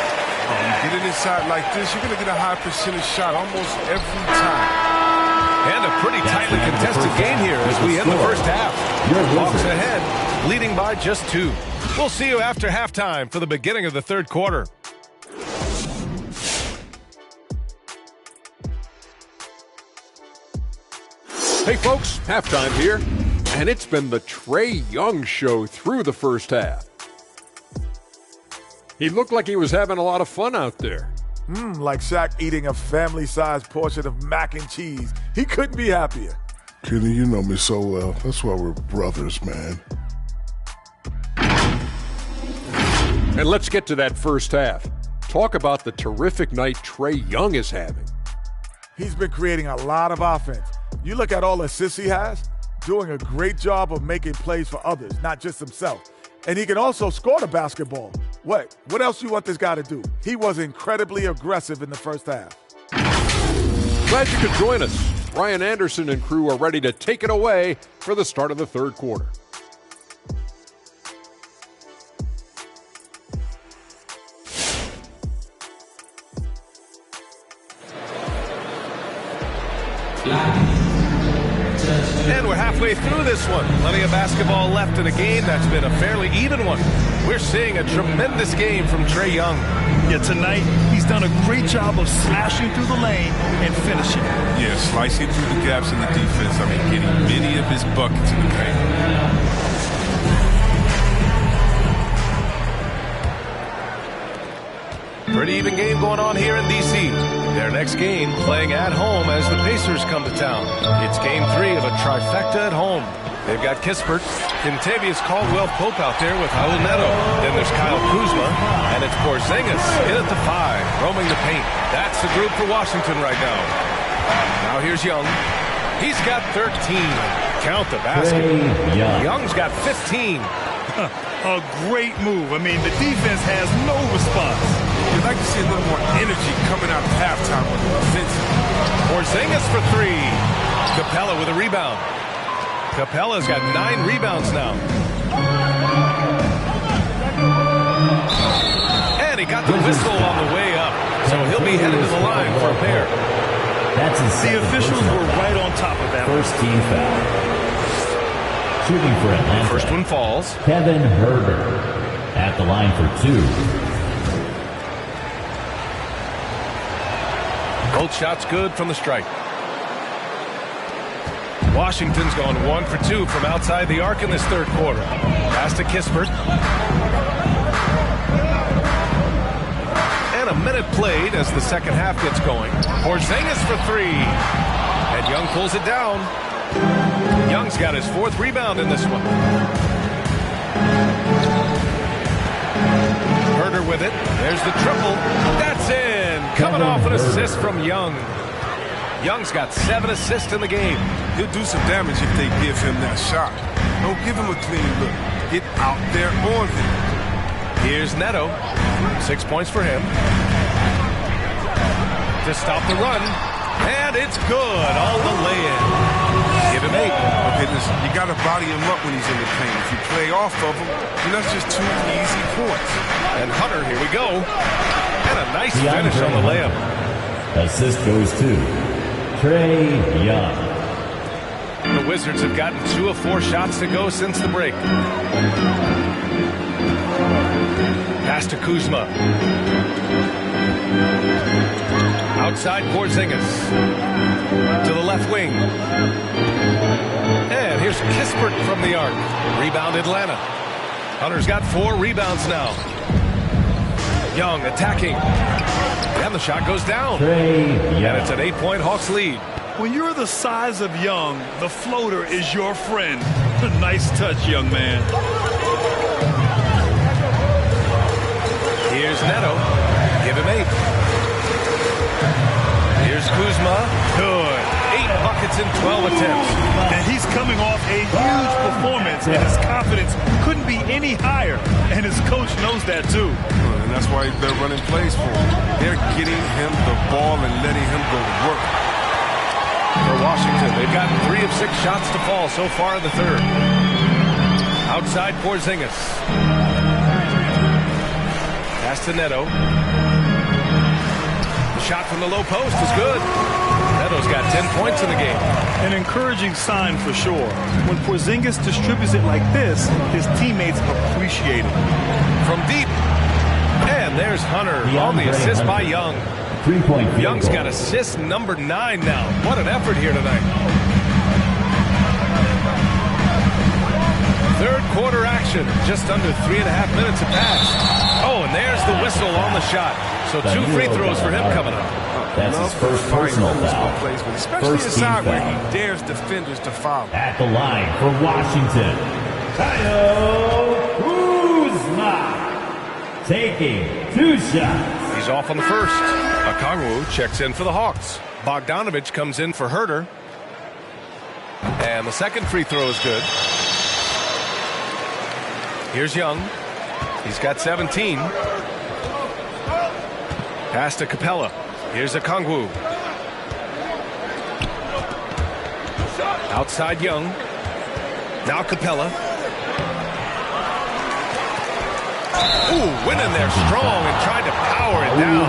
You get it inside like this, you're going to get a high percentage shot almost every time. And a pretty tightly contested game here as we end the first half. Hawks ahead, leading by just 2. We'll see you after halftime for the beginning of the third quarter. Hey folks, halftime here, and it's been the Trae Young show through the first half. He looked like he was having a lot of fun out there. Like Shaq eating a family-sized portion of mac and cheese. He couldn't be happier. Kenny, you know me so well. That's why we're brothers, man. And let's get to that first half. Talk about the terrific night Trae Young is having. He's been creating a lot of offense. You look at all the assists he has, doing a great job of making plays for others, not just himself. And he can also score the basketball. What else do you want this guy to do? He was incredibly aggressive in the first half. Glad you could join us. Ryan Anderson and crew are ready to take it away for the start of the third quarter. And we're halfway through this one. Plenty of basketball left in a game that's been a fairly even one. We're seeing a tremendous game from Trae Young. Yeah, tonight he's done a great job of slashing through the lane and finishing. Yeah, slicing through the gaps in the defense. I mean, getting many of his buckets in the paint. Pretty even game going on here in D.C. Their next game playing at home as the Pacers come to town. It's game 3 of a trifecta at home. They've got Kispert, Kentavious Caldwell-Pope out there with Raul Neto. Then there's Kyle Kuzma, and it's Porzingis in at the 5, roaming the paint. That's the group for Washington right now. Now here's Young. He's got 13. Count the basket. Young's got 15. A great move. I mean, the defense has no response. You'd like to see a little more energy coming out of halftime with the defense. Porzingis for 3. Capella with a rebound. Capella's got 9 rebounds now. And he got the whistle on the way up. So he'll be headed to the line for a pair. That's the officials were right on top of that. First team foul. Shooting for Atlanta. First one falls. Kevin Herter at the line for 2. Both shots good from the strike. Washington's gone 1 for 2 from outside the arc in this third quarter. Pass to Kispert. And a minute played as the second half gets going. Porzingis for 3. And Young pulls it down. Young's got his 4th rebound in this one. Herter with it. There's the triple. That's in. Coming off an assist from Young. Young's got 7 assists in the game. He'll do some damage if they give him that shot. Don't give him a clean look. Get out there on him. Here's Neto. 6 points for him. To stop the run. And it's good. All the lay-in. Give him 8. Oh, goodness. You got to body him up when he's in the paint. If you play off of him, then that's just 2 easy points. And Hunter, here we go. And a nice finish on the layup. Assist goes to Trae Young. The Wizards have gotten 2 of 4 shots to go since the break. Pass to Kuzma. Outside Porzingis. To the left wing. And here's Kispert from the arc. Rebound Atlanta. Hunter's got 4 rebounds now. Young attacking. And the shot goes down. And it's an 8-point Hawks lead. When you're the size of Young, the floater is your friend. Nice touch, young man. Here's Neto. Give him 8. Here's Kuzma. Good. 8 buckets in 12 attempts. And he's coming off a huge performance, and his confidence couldn't be any higher. And his coach knows that, too. And that's why they're running plays for him. They're getting him the ball and letting him go to work. For Washington, they've gotten 3 of 6 shots to fall so far in the third. Outside Porzingis. Pass to Neto. The shot from the low post is good. Neto's got 10 points in the game. An encouraging sign for sure. When Porzingis distributes it like this, his teammates appreciate it. From deep. And there's Hunter on the assist by Young. 3-point. Young's got assist number 9 now. What an effort here tonight. Third quarter action. Just under 3.5 minutes have passed. Oh, and there's the whistle on the shot. So 2 free throws for him coming up. That's his first personal foul. Especially inside where he dares defenders to foul. At the line for Washington, Kyle Kuzma taking 2 shots. He's off on the first. Okongwu checks in for the Hawks. Bogdanovich comes in for Herter. And the second free throw is good. Here's Young. He's got 17. Pass to Capella. Here's Okongwu. Outside Young. Now Capella. Ooh, went in there strong and tried to power it down.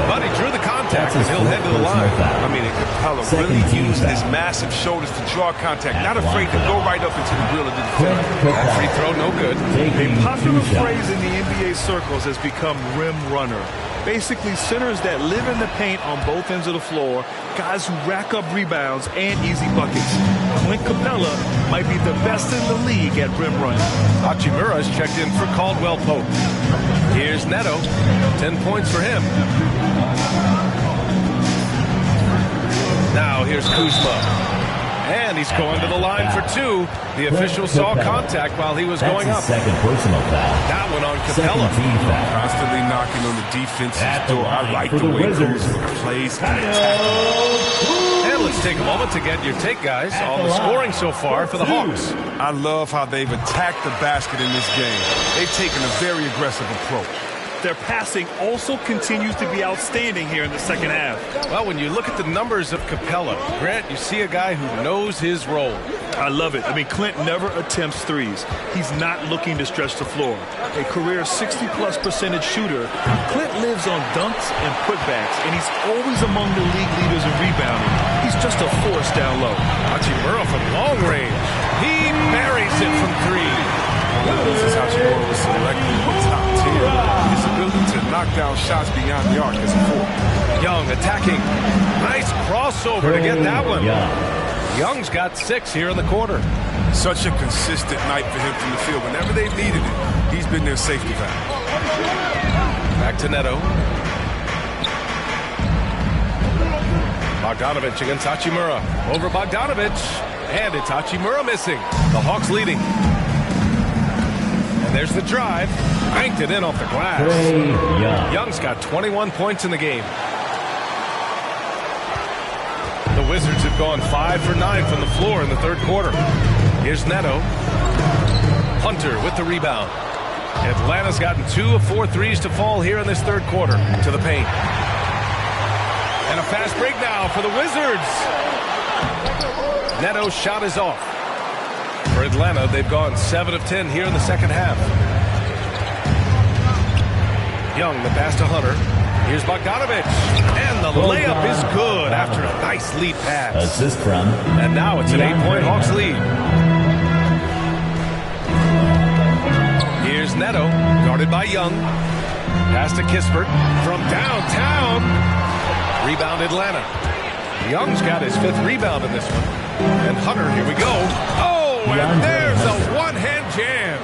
But he drew the contact and he'll head to the line. I mean, Capella really used his massive shoulders to draw contact. Not afraid to go right up into the grill of the defender. That free throw, no good. A popular phrase in the NBA circles has become rim runner. Basically, centers that live in the paint on both ends of the floor, guys who rack up rebounds and easy buckets. Clint Capella might be the best in the league at rim running. Hachimura's checked in for Caldwell Pope. Here's Neto. 10 points for him. Now here's Kuzma. And he's going to the line for two. The official saw contact while he was going up. Second personal foul. That one on Capella. Constantly knocking on the defense's door. I like the way Kuzma plays and attacks. And let's take a moment to get your take, guys, on the scoring so far for the Hawks. I love how they've attacked the basket in this game. They've taken a very aggressive approach. Their passing also continues to be outstanding here in the second half. Well, when you look at the numbers of Capella, Grant, you see a guy who knows his role. I love it. I mean, Clint never attempts threes. He's not looking to stretch the floor. A career 60+% shooter, Clint lives on dunks and putbacks, and he's always among the league leaders in rebounding. He's just a force down low. Hachimura from long range. He buries it from three. This is how Hachimura was selected in the top 10. His ability to knock down shots beyond the arc is a four. Young attacking. Nice crossover to get that one. Young's got 6 here in the quarter. Such a consistent night for him from the field. Whenever they've needed it, he's been their safety valve. Back to Neto. Bogdanovich against Hachimura. Over Bogdanovich. And it's Hachimura missing. The Hawks leading. And there's the drive. Banked it in off the glass. Young's got 21 points in the game. The Wizards have gone 5 for 9 from the floor in the third quarter. Here's Neto. Hunter with the rebound. Atlanta's gotten 2 of 4 threes to fall here in this third quarter. To the paint. And a fast break now for the Wizards. Neto's shot is off. For Atlanta, they've gone 7 of 10 here in the second half. Young, the pass to Hunter. Here's Bogdanovich. And the layup is good after a nice lead pass. Assist from. And now it's an 8-point Hawks lead. Here's Neto, guarded by Young. Pass to Kispert from downtown. Rebound Atlanta. Young's got his 5th rebound in this one. And Hunter, here we go. Oh, and there's a one-hand jam.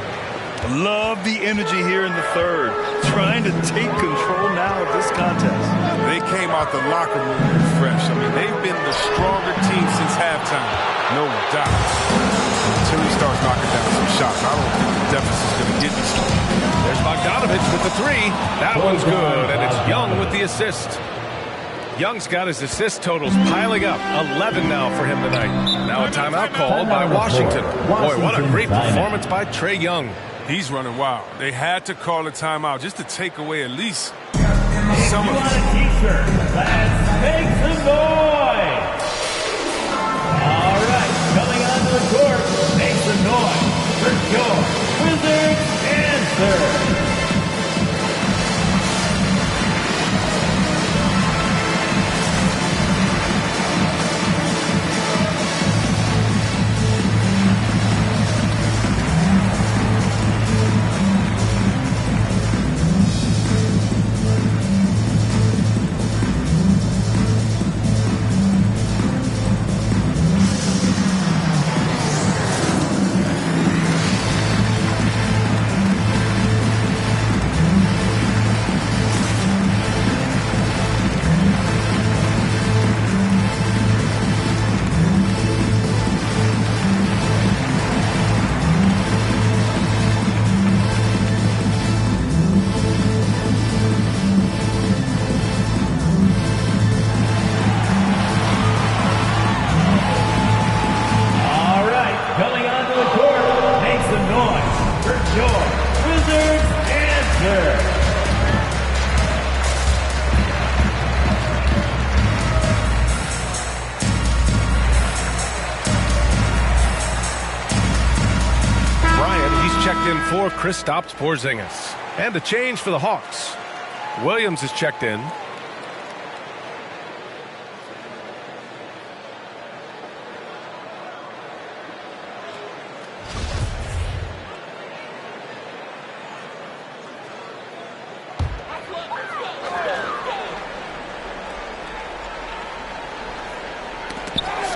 Love the energy here in the third. Trying to take control now of this contest. They came out the locker room refreshed. I mean, they've been the stronger team since halftime. No doubt. Until he starts knocking down some shots, I don't think the deficit's going to get this one. There's Bogdanovich with the 3. That one's good, and it's Young with the assist. Young's got his assist totals piling up. 11 now for him tonight. Now a timeout called by Washington. Boy, what a great performance by Trae Young. He's running wild. They had to call a timeout just to take away at least some of Let's make some noise. All right, coming onto the court, make some noise for your Wizards answer. for Kristaps Porzingis. And a change for the Hawks. Williams is checked in.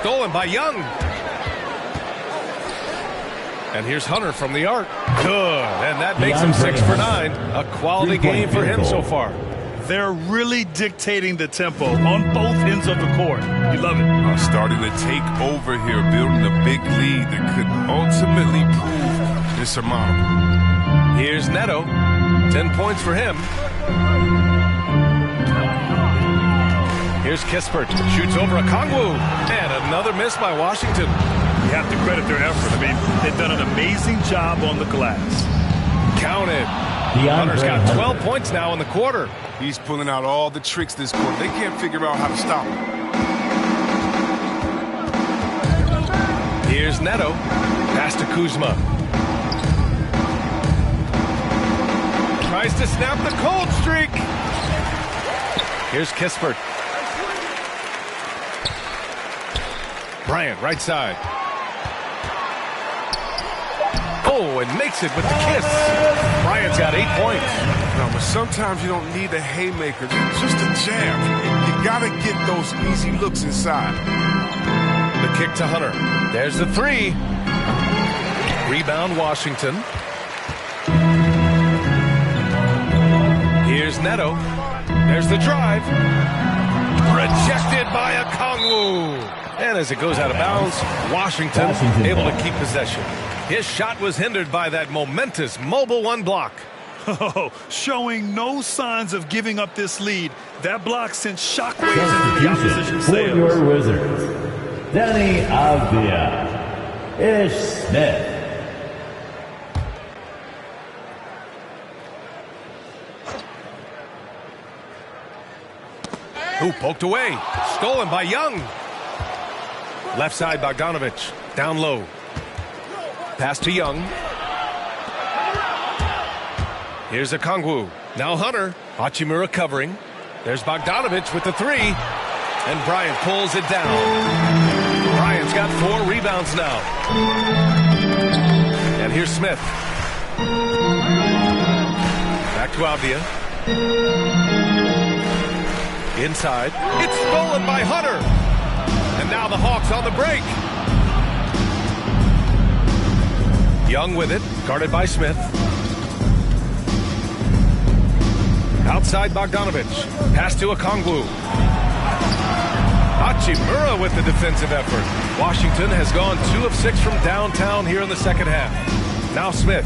Stolen by Young. And here's Hunter from the arc. Good. And that makes him 6 for 9. A quality game for him so far. They're really dictating the tempo on both ends of the court. You love it. Starting to take over here, building a big lead that could ultimately prove insurmountable. Here's Neto. 10 points for him. Here's Kispert. Shoots over a Kongwu. And another miss by Washington. You have to credit their effort. I mean, they've done an amazing job on the glass. Counted. Hunter's got 12 points now in the quarter. He's pulling out all the tricks this quarter. They can't figure out how to stop him. Here's Neto. Pass to Kuzma. Tries to snap the cold streak. Here's Kispert. Bryant, right side. Oh, and makes it with the kiss. Bryant's got 8 points. No, but sometimes you don't need a haymaker. Just a jab. You got to get those easy looks inside. The kick to Hunter. There's the 3. Rebound, Washington. Here's Neto. There's the drive. Rejected by a Kongwu. And as it goes out of bounds, Washington able to keep possession. His shot was hindered by that momentous mobile 1 block. Oh, showing no signs of giving up this lead. That block sent shockwaves into the opposition for sails. your Wizards, Danny Avdia, Ish Smith. Who poked away. Stolen by Young. Left side, Bogdanovich. Down low. Pass to Young. Here's a Kongwu. Now Hunter. Hachimura covering. There's Bogdanovich with the 3. And Bryant pulls it down. Bryant's got 4 rebounds now. And here's Smith. Back to Avdia. Inside. It's stolen by Hunter. And now the Hawks on the break. Young with it, guarded by Smith. Outside Bogdanovich. Pass to a Kongwu. Hachimura with the defensive effort. Washington has gone 2 of 6 from downtown here in the second half. Now Smith.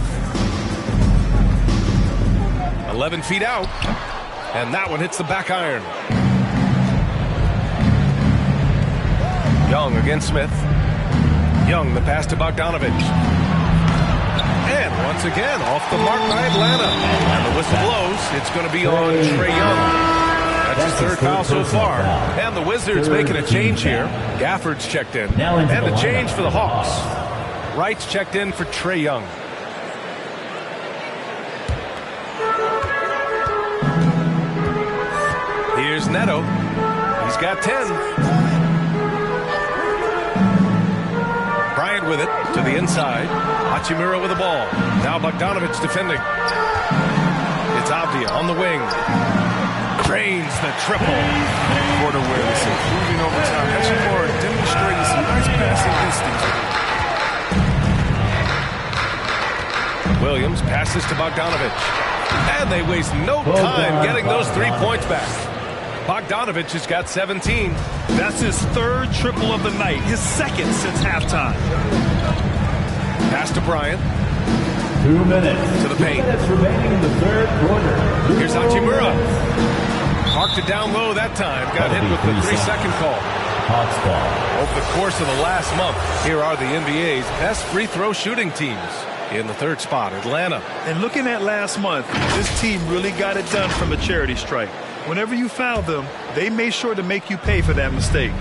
11 feet out. And that one hits the back iron. Young against Smith. Young, the pass to Bogdanovich. And once again, off the mark by Atlanta. And the whistle blows. It's going to be on Trae Young. That's his 3rd foul so far. And the Wizards making a change here. Gafford's checked in. And the change for the Hawks. Wright's checked in for Trae Young. Here's Neto. He's got 10. Bryant with it to the inside. Hachimura with the ball. Now Bogdanovich defending. It's Avdia on the wing. Drains the triple. Court awareness improving over time. Hachimura demonstrating some nice passing instincts. Williams passes to Bogdanovich. And they waste no time getting those 3 points back. Bogdanovich has got 17. That's his 3rd triple of the night, his 2nd since halftime. Pass to Bryant. 2 minutes. To the paint. 2 minutes remaining in the 3rd quarter. Here's Hachimura. Parked it down low that time. Got hit with the 3-second call. Hawks ball. Over the course of the last month, here are the NBA's best free throw shooting teams. In the 3rd spot, Atlanta. And looking at last month, this team really got it done from a charity stripe. Whenever you foul them, they made sure to make you pay for that mistake.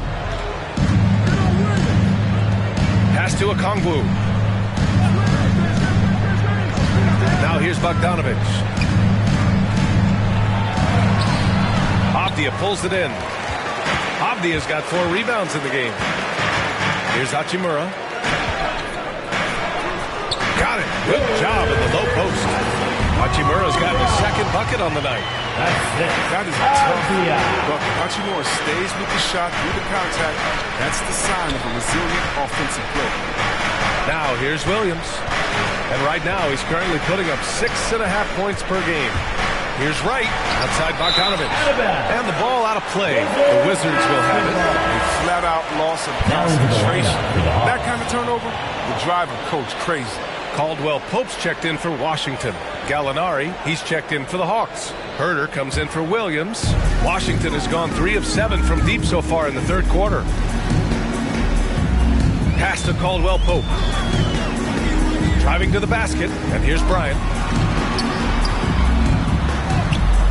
Pass to a Kongwu. Here's Bogdanovich. Avdia pulls it in. Avdia's got 4 rebounds in the game. Here's Hachimura. Got it. Good job in the low post. Hachimura's got his second bucket on the night. That's it. That is a tough bucket. Hachimura stays with the shot through the contact. That's the sign of a resilient offensive play. Now here's Williams. And right now he's currently putting up 6.5 points per game. Here's Wright outside Bogdanovich. And the ball out of play. The Wizards will have it. A flat-out loss of concentration. That kind of turnover will drive a coach crazy. Caldwell Pope's checked in for Washington. Gallinari, he's checked in for the Hawks. Herter comes in for Williams. Washington has gone 3 of 7 from deep so far in the third quarter. Pass to Caldwell Pope. Driving to the basket, and here's Bryant.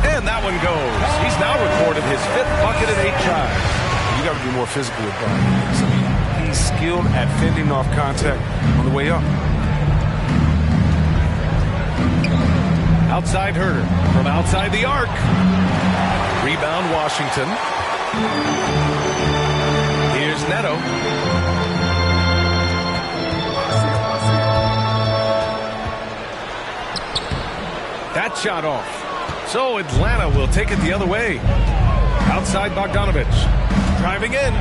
And that one goes. He's now recorded his 5th bucket in 8 tries. You got to be more physical with Bryant. I mean, he's skilled at fending off contact on the way up. Outside Herter from outside the arc. Rebound Washington. Here's Neto. That shot off. So Atlanta will take it the other way. Outside Bogdanovich. Driving in.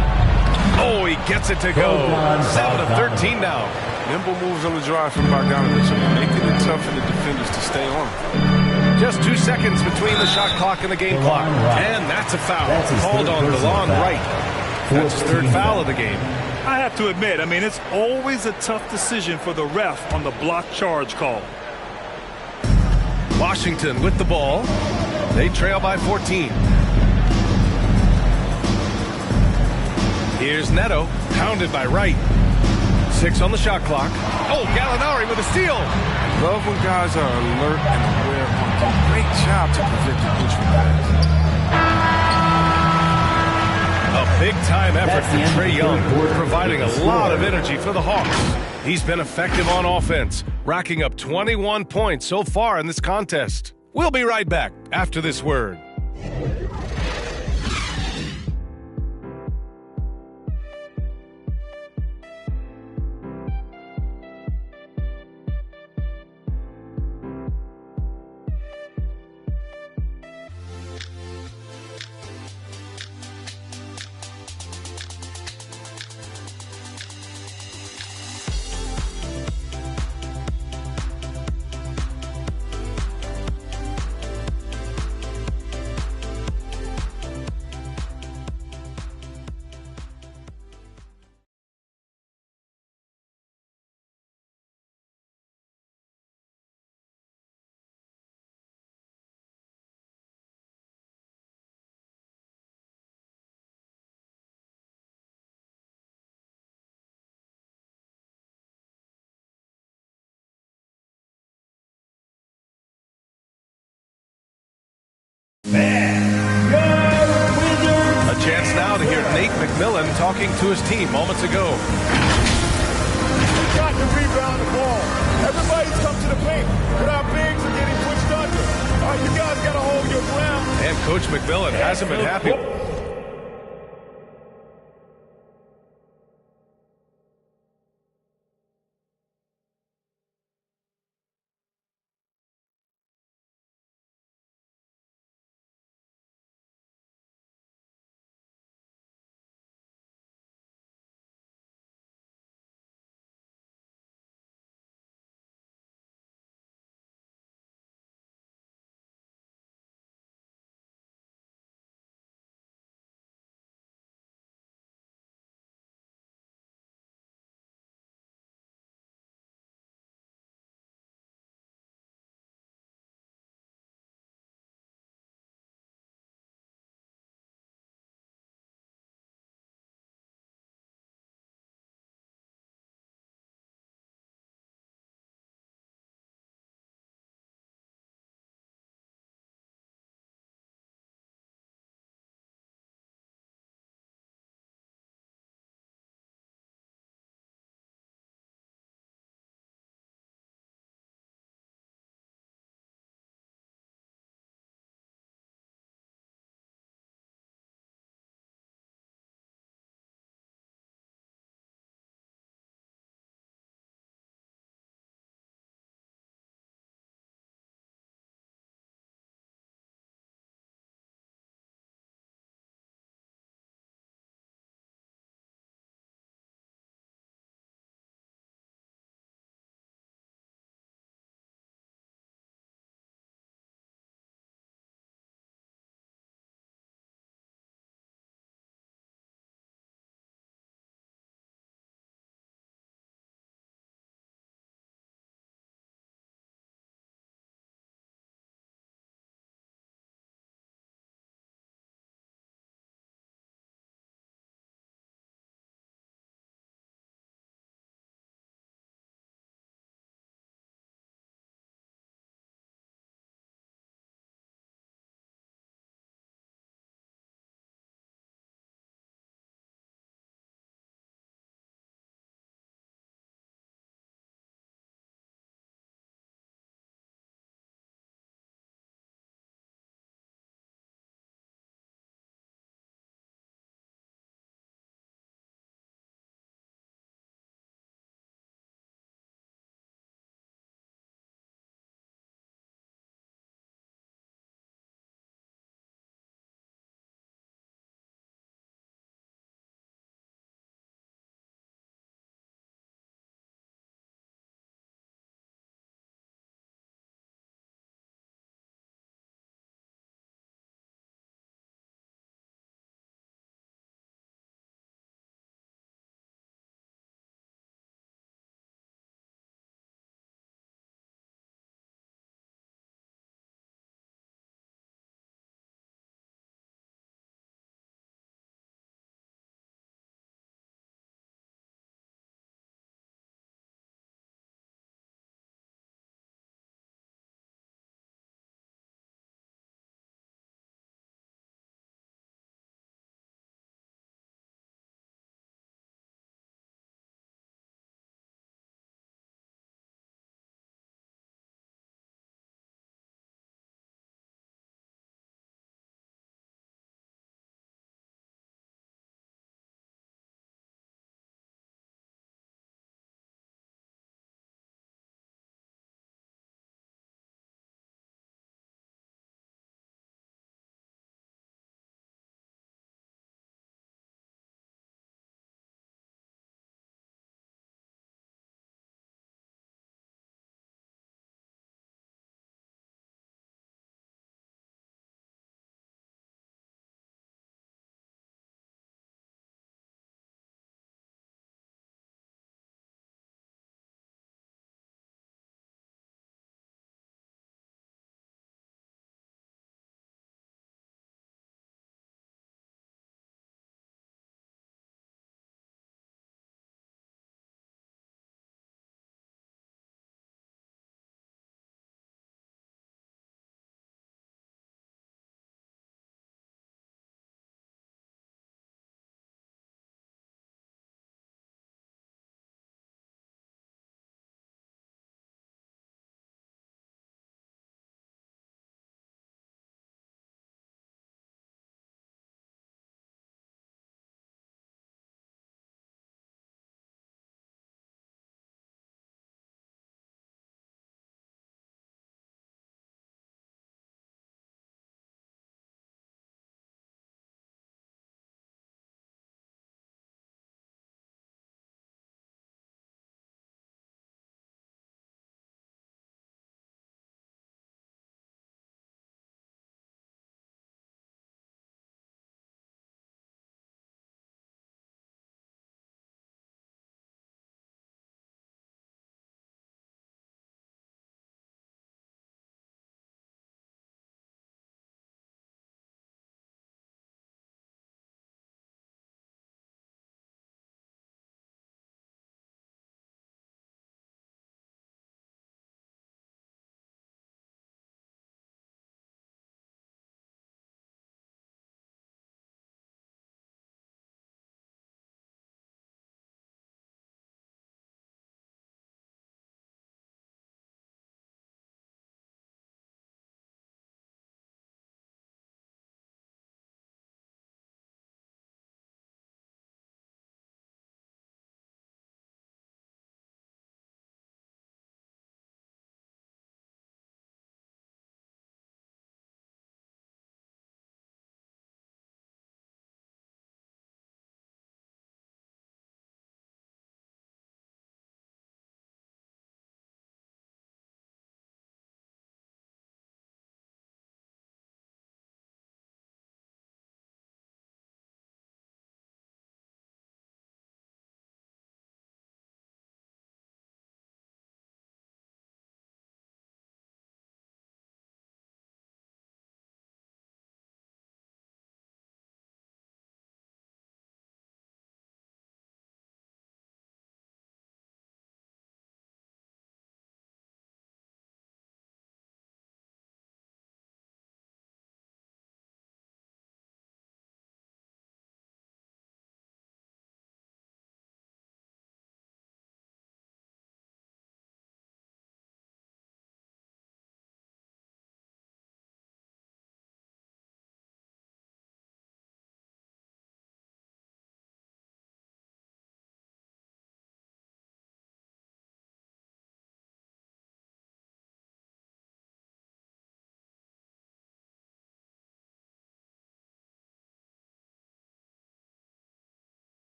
Oh, he gets it to go. 7 of 13 now. Nimble moves on the drive from Bogdanovich, making it tough for the defenders to stay on him. Just 2 seconds between the shot clock and the game clock. And that's a foul. Called on DeLon Wright. That's his 3rd foul of the game. I have to admit, I mean, it's always a tough decision for the ref on the block charge call. Washington with the ball. They trail by 14. Here's Neto, pounded by Wright. 6 on the shot clock. Oh, Gallinari with a steal. Love when guys are alert and aware and do a great job to prevent the entry pass. A big-time effort for Trae Young, providing a lot of energy for the Hawks. He's been effective on offense, racking up 21 points so far in this contest. We'll be right back after this word. A chance now to hear Nate McMillan talking to his team moments ago. Got to rebound the ball. Everybody's come to the paint, but our bigs are getting pushed under. All right, you guys got to hold your ground. And Coach McMillan hasn't been happy.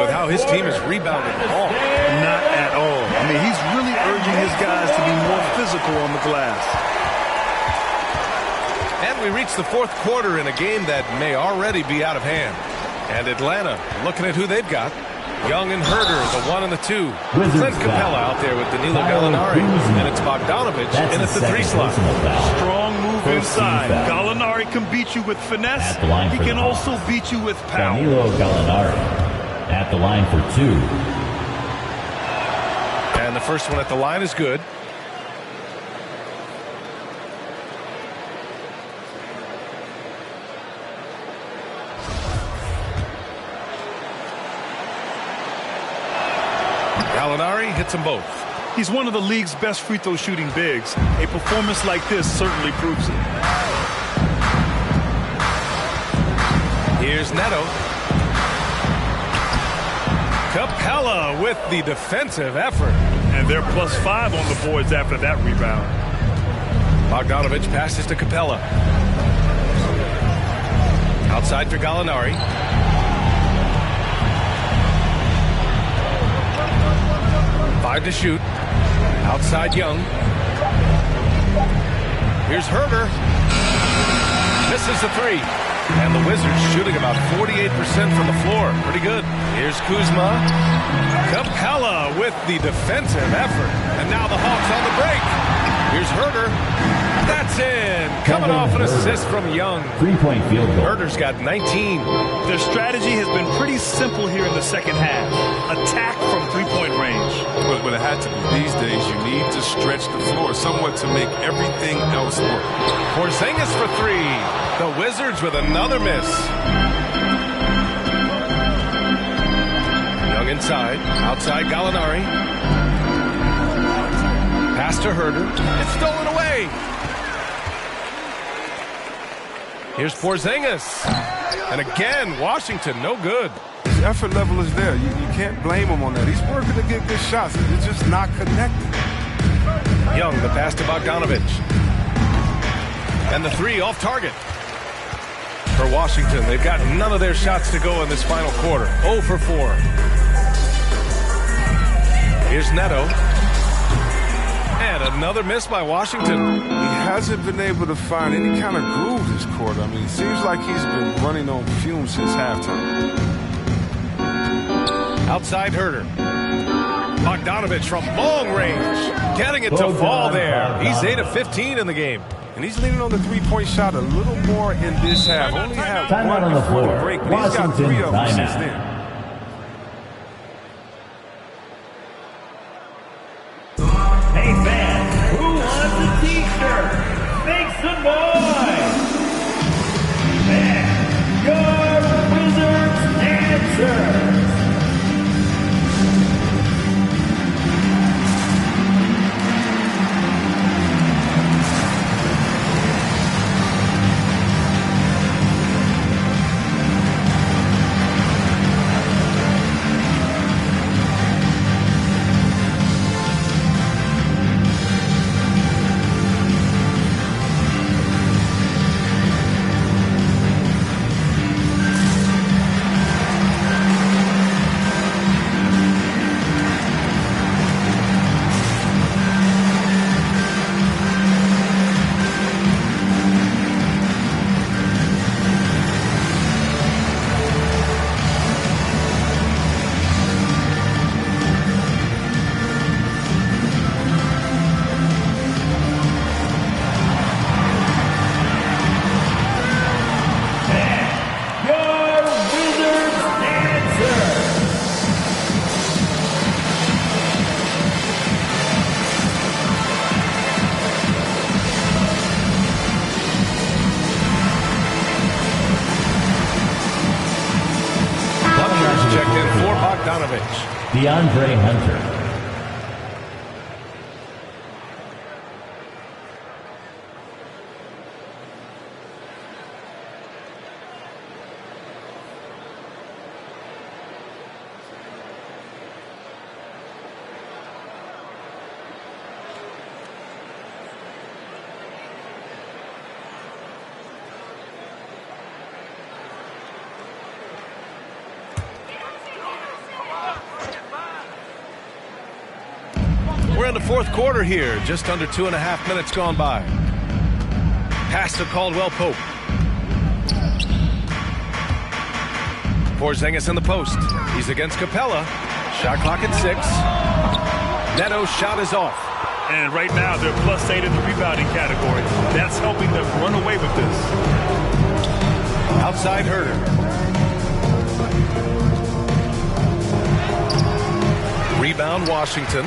With how his team has rebounded the ball. Not at all. I mean, he's really urging his guys to be more physical on the glass. And we reach the fourth quarter in a game that may already be out of hand. And Atlanta looking at who they've got. Young and Herder, the 1 and the 2. Clint Capella out there with Danilo Gallinari. And it's Bogdanovich in at the 3 slot. Strong move inside. Gallinari can beat you with finesse. He can also beat you with power. Danilo Gallinari at the line for 2. And the first one at the line is good. Gallinari hits them both. He's one of the league's best free throw shooting bigs. A performance like this certainly proves it. Here's Neto. Capella with the defensive effort. And they're +5 on the boards after that rebound. Bogdanovich passes to Capella. Outside for Gallinari. Five to shoot. Outside Young. Here's Herder. Misses the 3. And the Wizards shooting about 48% from the floor. Pretty good. Here's Kuzma. Capella with the defensive effort. And now the Hawks on the break. Here's Herder. That's in. Coming off an assist from Young. 3-point field goal. Herder's got 19. Their strategy has been pretty simple here in the second half. Attack from 3-point range. But it had to be. These days, you need to stretch the floor somewhat to make everything else work. Porzingis for 3. The Wizards with another miss. Young inside. Outside Gallinari. Pass to Herder. It's stolen away. Here's Porzingis. And again, Washington, no good. His effort level is there. You can't blame him on that. He's working to get good shots. It's just not connected. Young, the pass to Bogdanovich. And the 3 off target. For Washington, they've got none of their shots to go in this final quarter. 0 for 4. Here's Neto. And another miss by Washington. He hasn't been able to find any kind of groove this quarter. I mean, it seems like he's been running on fumes since halftime. Outside Herder. Bogdanovich from long range. Getting it to fall there. He's 8 of 15 in the game. And he's leaning on the 3-point shot a little more in this half. Only had Timeout one on the before the floor. break, but he's got 3 of them since then. Hey fans, who wants a t-shirt? Make some noise! And your Wizards answers! DeAndre Hunter. we're in the fourth quarter here. Just under 2.5 minutes gone by. Pass to Caldwell Pope. Porzingis in the post. He's against Capella. Shot clock at 6. Neto's shot is off. And right now, they're +8 in the rebounding category. That's helping them run away with this. Outside Herter. Rebound Washington.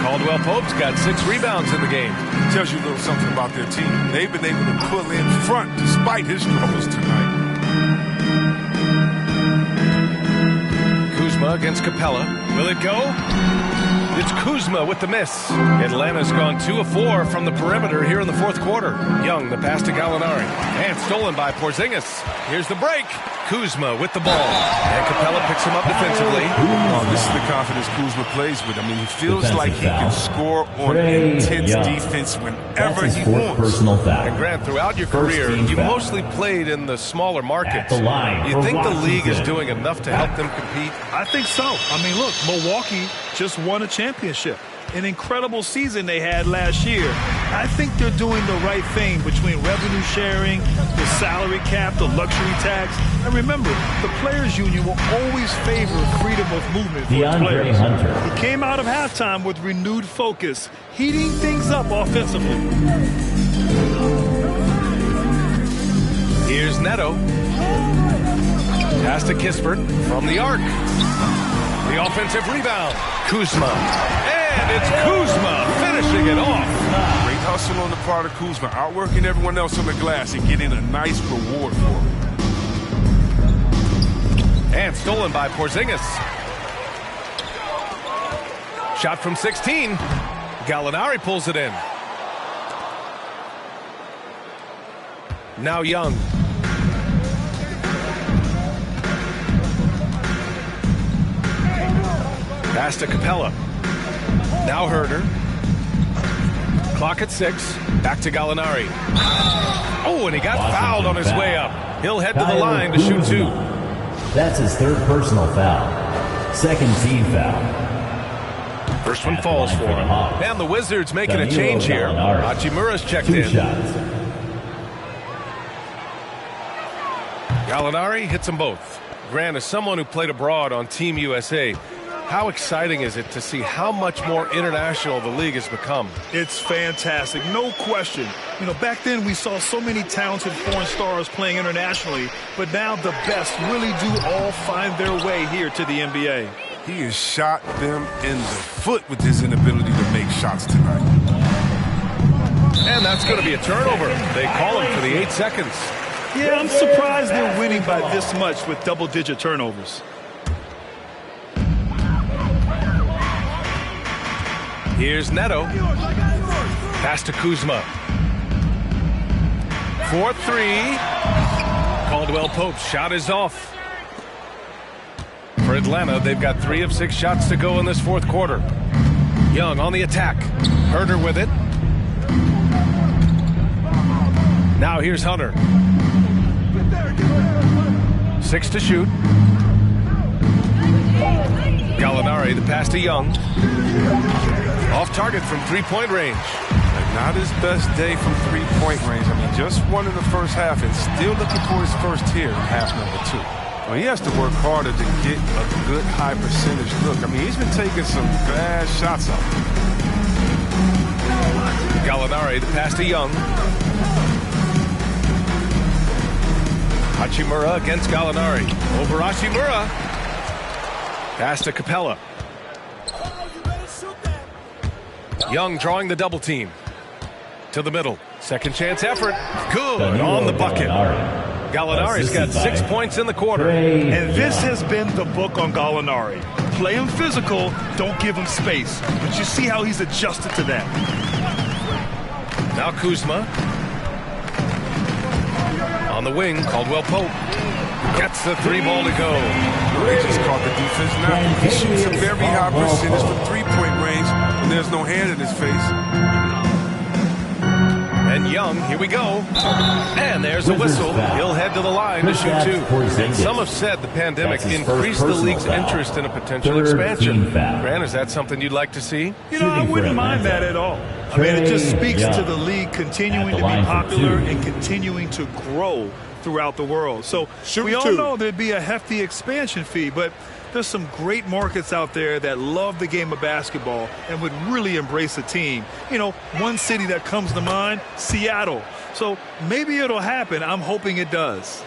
Caldwell Pope's got 6 rebounds in the game. Tells you a little something about their team. They've been able to pull in front despite his struggles tonight. Kuzma against Capella. Will it go? It's Kuzma with the miss. Atlanta's gone 2 of 4 from the perimeter here in the fourth quarter. Young, the pass to Gallinari. And stolen by Porzingis. Here's the break. Kuzma with the ball. And Capella picks him up defensively. Oh, this is the confidence Kuzma plays with. I mean, he feels like he can score on intense defense whenever he wants. Personal foul. And Grant, throughout your career, you mostly played in the smaller markets. The line you think the league is doing enough to help them compete? I think so. I mean, look, Milwaukee just won a championship. An incredible season they had last year. I think they're doing the right thing between revenue sharing, the salary cap, the luxury tax. And remember, the players' union will always favor freedom of movement for its players. He came out of halftime with renewed focus, heating things up offensively. Here's Neto. Pass to Kispert from the arc. The offensive rebound. Kuzma. And it's Kuzma finishing it off. Great hustle on the part of Kuzma, outworking everyone else on the glass and getting a nice reward for him. And stolen by Porzingis. Shot from 16. Gallinari pulls it in. Now Young. Pass to Capella. Now Herter. Clock at 6. Back to Gallinari. Oh, and he got fouled on his way up. He'll head to the line to shoot 2. That's his 3rd personal foul. 2nd team foul. First one falls for him. And the Wizards making a change here. Hachimura's checked in. Gallinari hits them both. Grant, as someone who played abroad on Team USA, how exciting is it to see how much more international the league has become? It's fantastic, no question. You know, back then we saw so many talented foreign stars playing internationally, but now the best really do all find their way here to the NBA. He has shot them in the foot with his inability to make shots tonight. And that's going to be a turnover. They call him for the 8 seconds. Yeah, I'm surprised they're winning by this much with double-digit turnovers. Here's Neto. Pass to Kuzma. 4-3. Caldwell Pope's shot is off. For Atlanta, they've got 3 of 6 shots to go in this fourth quarter. Young on the attack. Herter with it. Now here's Hunter. 6 to shoot. Gallinari, the pass to Young. Off target from 3-point range. Not his best day from 3-point range. I mean, just one in the first half and still looking for his first here in half number 2. Well, he has to work harder to get a good high percentage look. I mean, he's been taking some bad shots up. Gallinari, the pass to Young. Hachimura against Gallinari. Over Hachimura. Pass to Capella. Young drawing the double team. To the middle. Second chance effort. Good on the bucket. Gallinari's got 6 points in the quarter. And this has been the book on Gallinari. Play him physical, don't give him space. But you see how he's adjusted to that. Now Kuzma. On the wing, Caldwell Pope. Gets the 3 ball to go. They just caught the defense now. He shoots a very high percentage from 3-point range, and there's no hand in his face. And Young, here we go. And there's a whistle. He'll head to the line to shoot two. And some have said the pandemic increased the league's interest in a potential expansion. Grant, is that something you'd like to see? You know, I wouldn't mind that at all. I mean, it just speaks to the league continuing to be popular and continuing to grow throughout the world. So we all know there'd be a hefty expansion fee, but there's some great markets out there that love the game of basketball and would really embrace a team. You know, one city that comes to mind, Seattle. So maybe it'll happen. I'm hoping it does.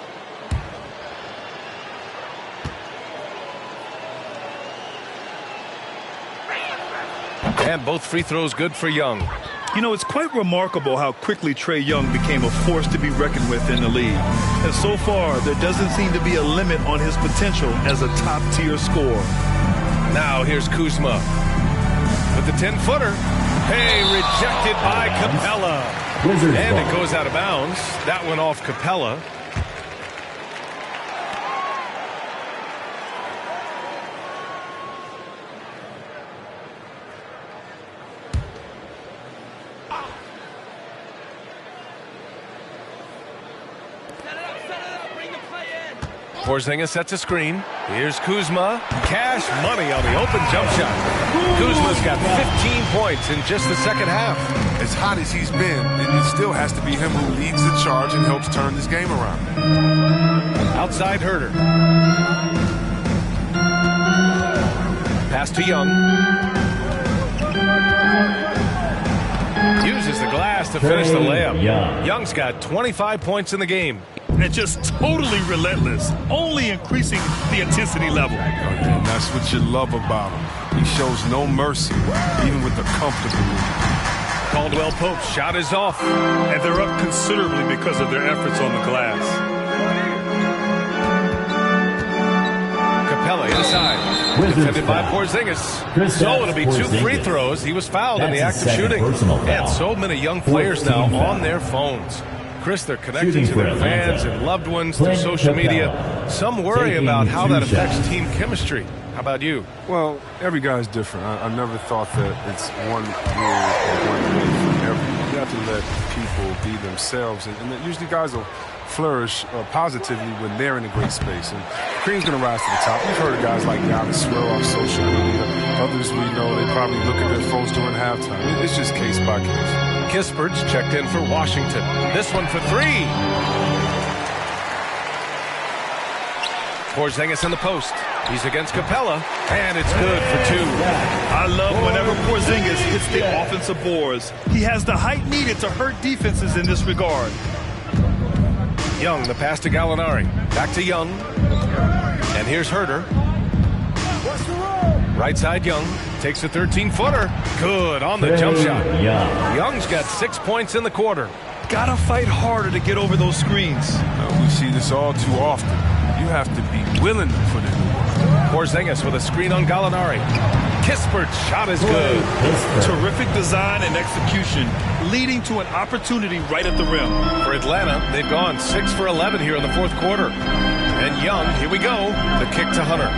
And both free throws good for Young. You know, it's quite remarkable how quickly Trae Young became a force to be reckoned with in the league. And so far, there doesn't seem to be a limit on his potential as a top-tier scorer. Now here's Kuzma with the 10-footer. Hey, rejected by Capella. And it goes out of bounds. That went off Capella. Porzingis sets a screen. Here's Kuzma. Cash money on the open jump shot. Kuzma's got 15 points in just the second half. As hot as he's been, it still has to be him who leads the charge and helps turn this game around. Outside Herter. Pass to Young. Uses the glass to finish the layup. Young's got 25 points in the game. And just totally relentless, only increasing the intensity level. And that's what you love about him. He shows no mercy, even with the comfortable lead. Caldwell Pope's shot is off. And they're up considerably because of their efforts on the glass. Capella inside. Defended by Porzingis. So it'll be 2 free throws. He was fouled in the act of shooting. And so many young players now on their phones. Chris, they're connecting to their fans and loved ones through social media. Some worry about how that affects team chemistry. How about you? Well, every guy's different. I never thought that it's one rule or one way for everyone. You have to let people be themselves. And usually guys will flourish positively when they're in a great space. And Kareem's going to rise to the top. We've heard of guys like Giannis swear off social media. Others we know, they probably look at their phones during halftime. It's just case by case. Kispert's checked in for Washington. This one for 3. Porzingis in the post. He's against Capella, and it's good for 2. I love whenever Porzingis hits the offensive boards. He has the height needed to hurt defenses in this regard. Young, the pass to Gallinari. Back to Young. And here's Herter. Right side Young. Takes a 13-footer. Good on the jump shot. Young's got 6 points in the quarter. Gotta fight harder to get over those screens. We see this all too often. You have to be willing to put in the work. Porzingis with a screen on Gallinari. Kispert's shot is good. Terrific design and execution, leading to an opportunity right at the rim. For Atlanta, they've gone 6 for 11 here in the fourth quarter. And Young, here we go. The kick to Hunter.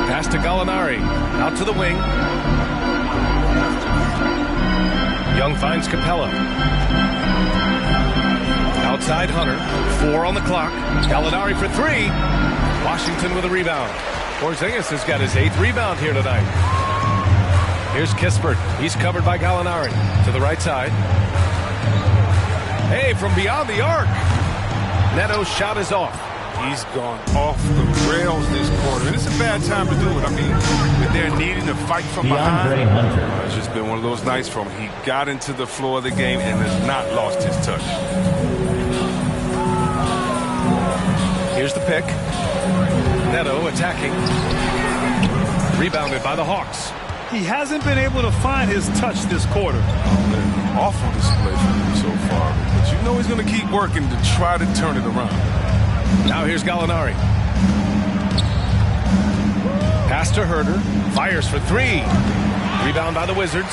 Pass to Gallinari. Out to the wing. Young finds Capella. Outside Hunter. 4 on the clock. Gallinari for 3. Washington with a rebound. Porzingis has got his 8th rebound here tonight. Here's Kispert. He's covered by Gallinari. To the right side. Hey, from beyond the arc. Neto's shot is off. He's gone off the rails this quarter. And it's a bad time to do it. I mean, when they're needing to fight from behind. It's just been one of those nights from he got into the floor of the game and has not lost his touch. Here's the pick. Neto attacking. Rebounded by the Hawks. He hasn't been able to find his touch this quarter. Awful display from him so far. But you know he's going to keep working to try to turn it around. Now here's Gallinari. Pass to Herter. Fires for 3. Rebound by the Wizards.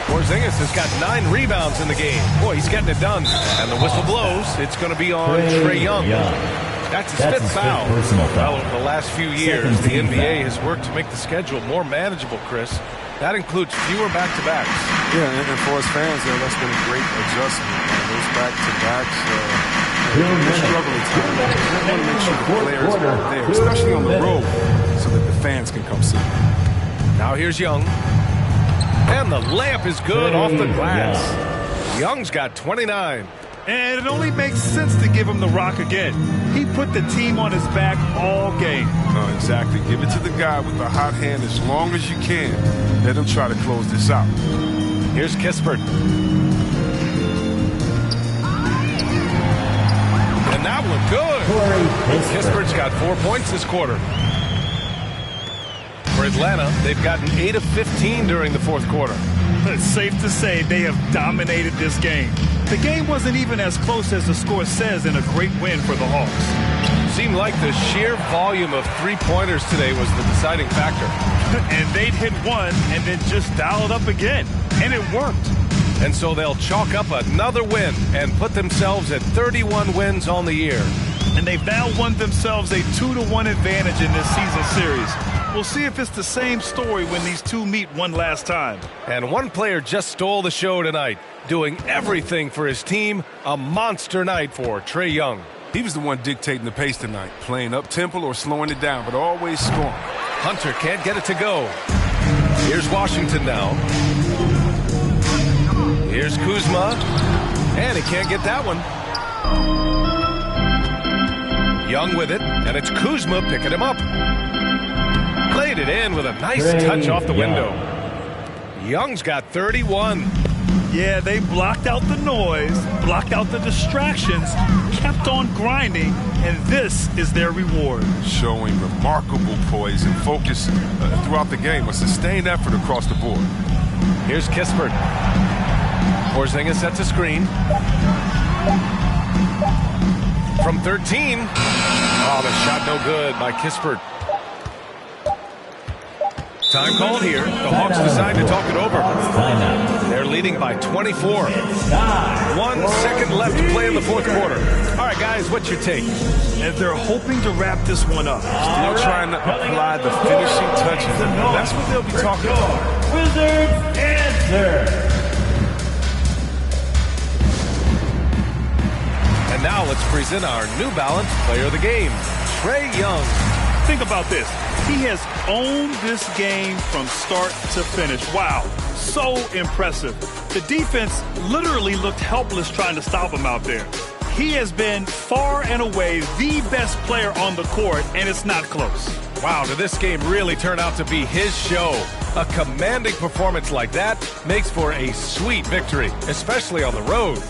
Porzingis has got 9 rebounds in the game. Boy, he's getting it done. And the whistle blows. It's going to be on Trae Young. That's his 5th foul. Well, over the last few years, the NBA has worked to make the schedule more manageable, Chris. That includes fewer back-to-backs. Yeah, and for us fans, that's been a great adjustment. Those back-to-backs, they're struggling time. We want to make sure the players are there, especially on the road, so that the fans can come see. Now here's Young. And the layup is good off the glass. Young's got 29. And it only makes sense to give him the rock again. He put the team on his back all game. Oh, exactly. Give it to the guy with the hot hand as long as you can. Let him try to close this out. Here's Kispert. And that one good. Kispert's got 4 points this quarter. For Atlanta, they've gotten 8 of 15 during the fourth quarter. It's safe to say they have dominated this game. The game wasn't even as close as the score says in a great win for the Hawks. Seemed like the sheer volume of three-pointers today was the deciding factor. And they'd hit one and then just dial it up again. And it worked. And so they'll chalk up another win and put themselves at 31 wins on the year. And they've now won themselves a 2-1 advantage in this season series. We'll see if it's the same story when these two meet one last time. And one player just stole the show tonight, doing everything for his team. A monster night for Trae Young. He was the one dictating the pace tonight, playing up-tempo or slowing it down, but always scoring. Hunter can't get it to go. Here's Washington now. Here's Kuzma. And he can't get that one. Young with it, and it's Kuzma picking him up. Played it in with a nice touch off the window. Young's got 31. Yeah, they blocked out the noise, blocked out the distractions, kept on grinding, and this is their reward. Showing remarkable poise and focus throughout the game, a sustained effort across the board. Here's Kispert. Porzingis sets a screen. From 13. Oh, the shot no good by Kispert. Time called here. The Hawks decide to talk it over. They're leading by 24. 1 second left to play in the fourth quarter. All right, guys, what's your take? And they're hoping to wrap this one up. Still trying to apply the finishing touches. That's what they'll be talking about. Wizards answer. And now let's present our New Balance Player of the Game, Trae Young. Think about this. He has owned this game from start to finish. Wow, so impressive. The defense literally looked helpless trying to stop him out there. He has been far and away the best player on the court, and it's not close. Wow, did this game really turn out to be his show? A commanding performance like that makes for a sweet victory, especially on the road.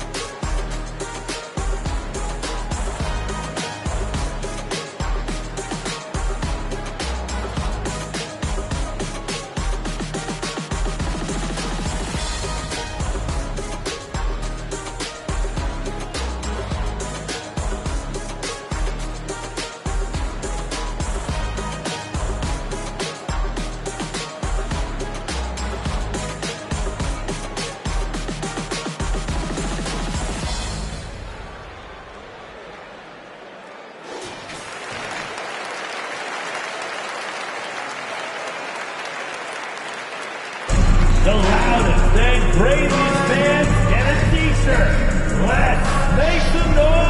The loudest and bravest fans get a t-shirt. Let's make some noise!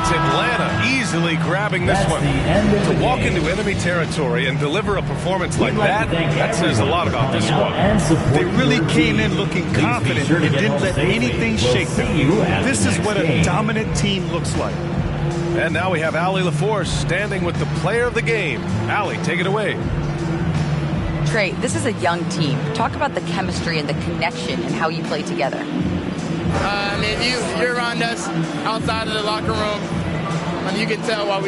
It's Atlanta easily grabbing this one. To walk into enemy territory and deliver a performance like that says a lot about this squad. They really came in looking confident and didn't let anything shake them. This is what a dominant team looks like. And now we have Allie LaForce standing with the player of the game. Allie, take it away. Trey, this is a young team. Talk about the chemistry and the connection and how you play together. You're around us outside of the locker room, and you can tell why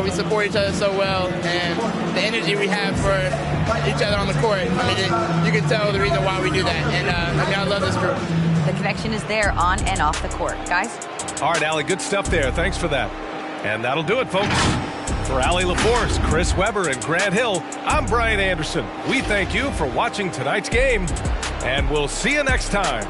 we support each other so well, and the energy we have for each other on the court. You can tell the reason why we do that, and I love this group. The connection is there on and off the court, guys. All right, Allie, good stuff there. Thanks for that. And that'll do it, folks. For Allie LaForce, Chris Webber, and Grant Hill, I'm Brian Anderson. We thank you for watching tonight's game, and we'll see you next time.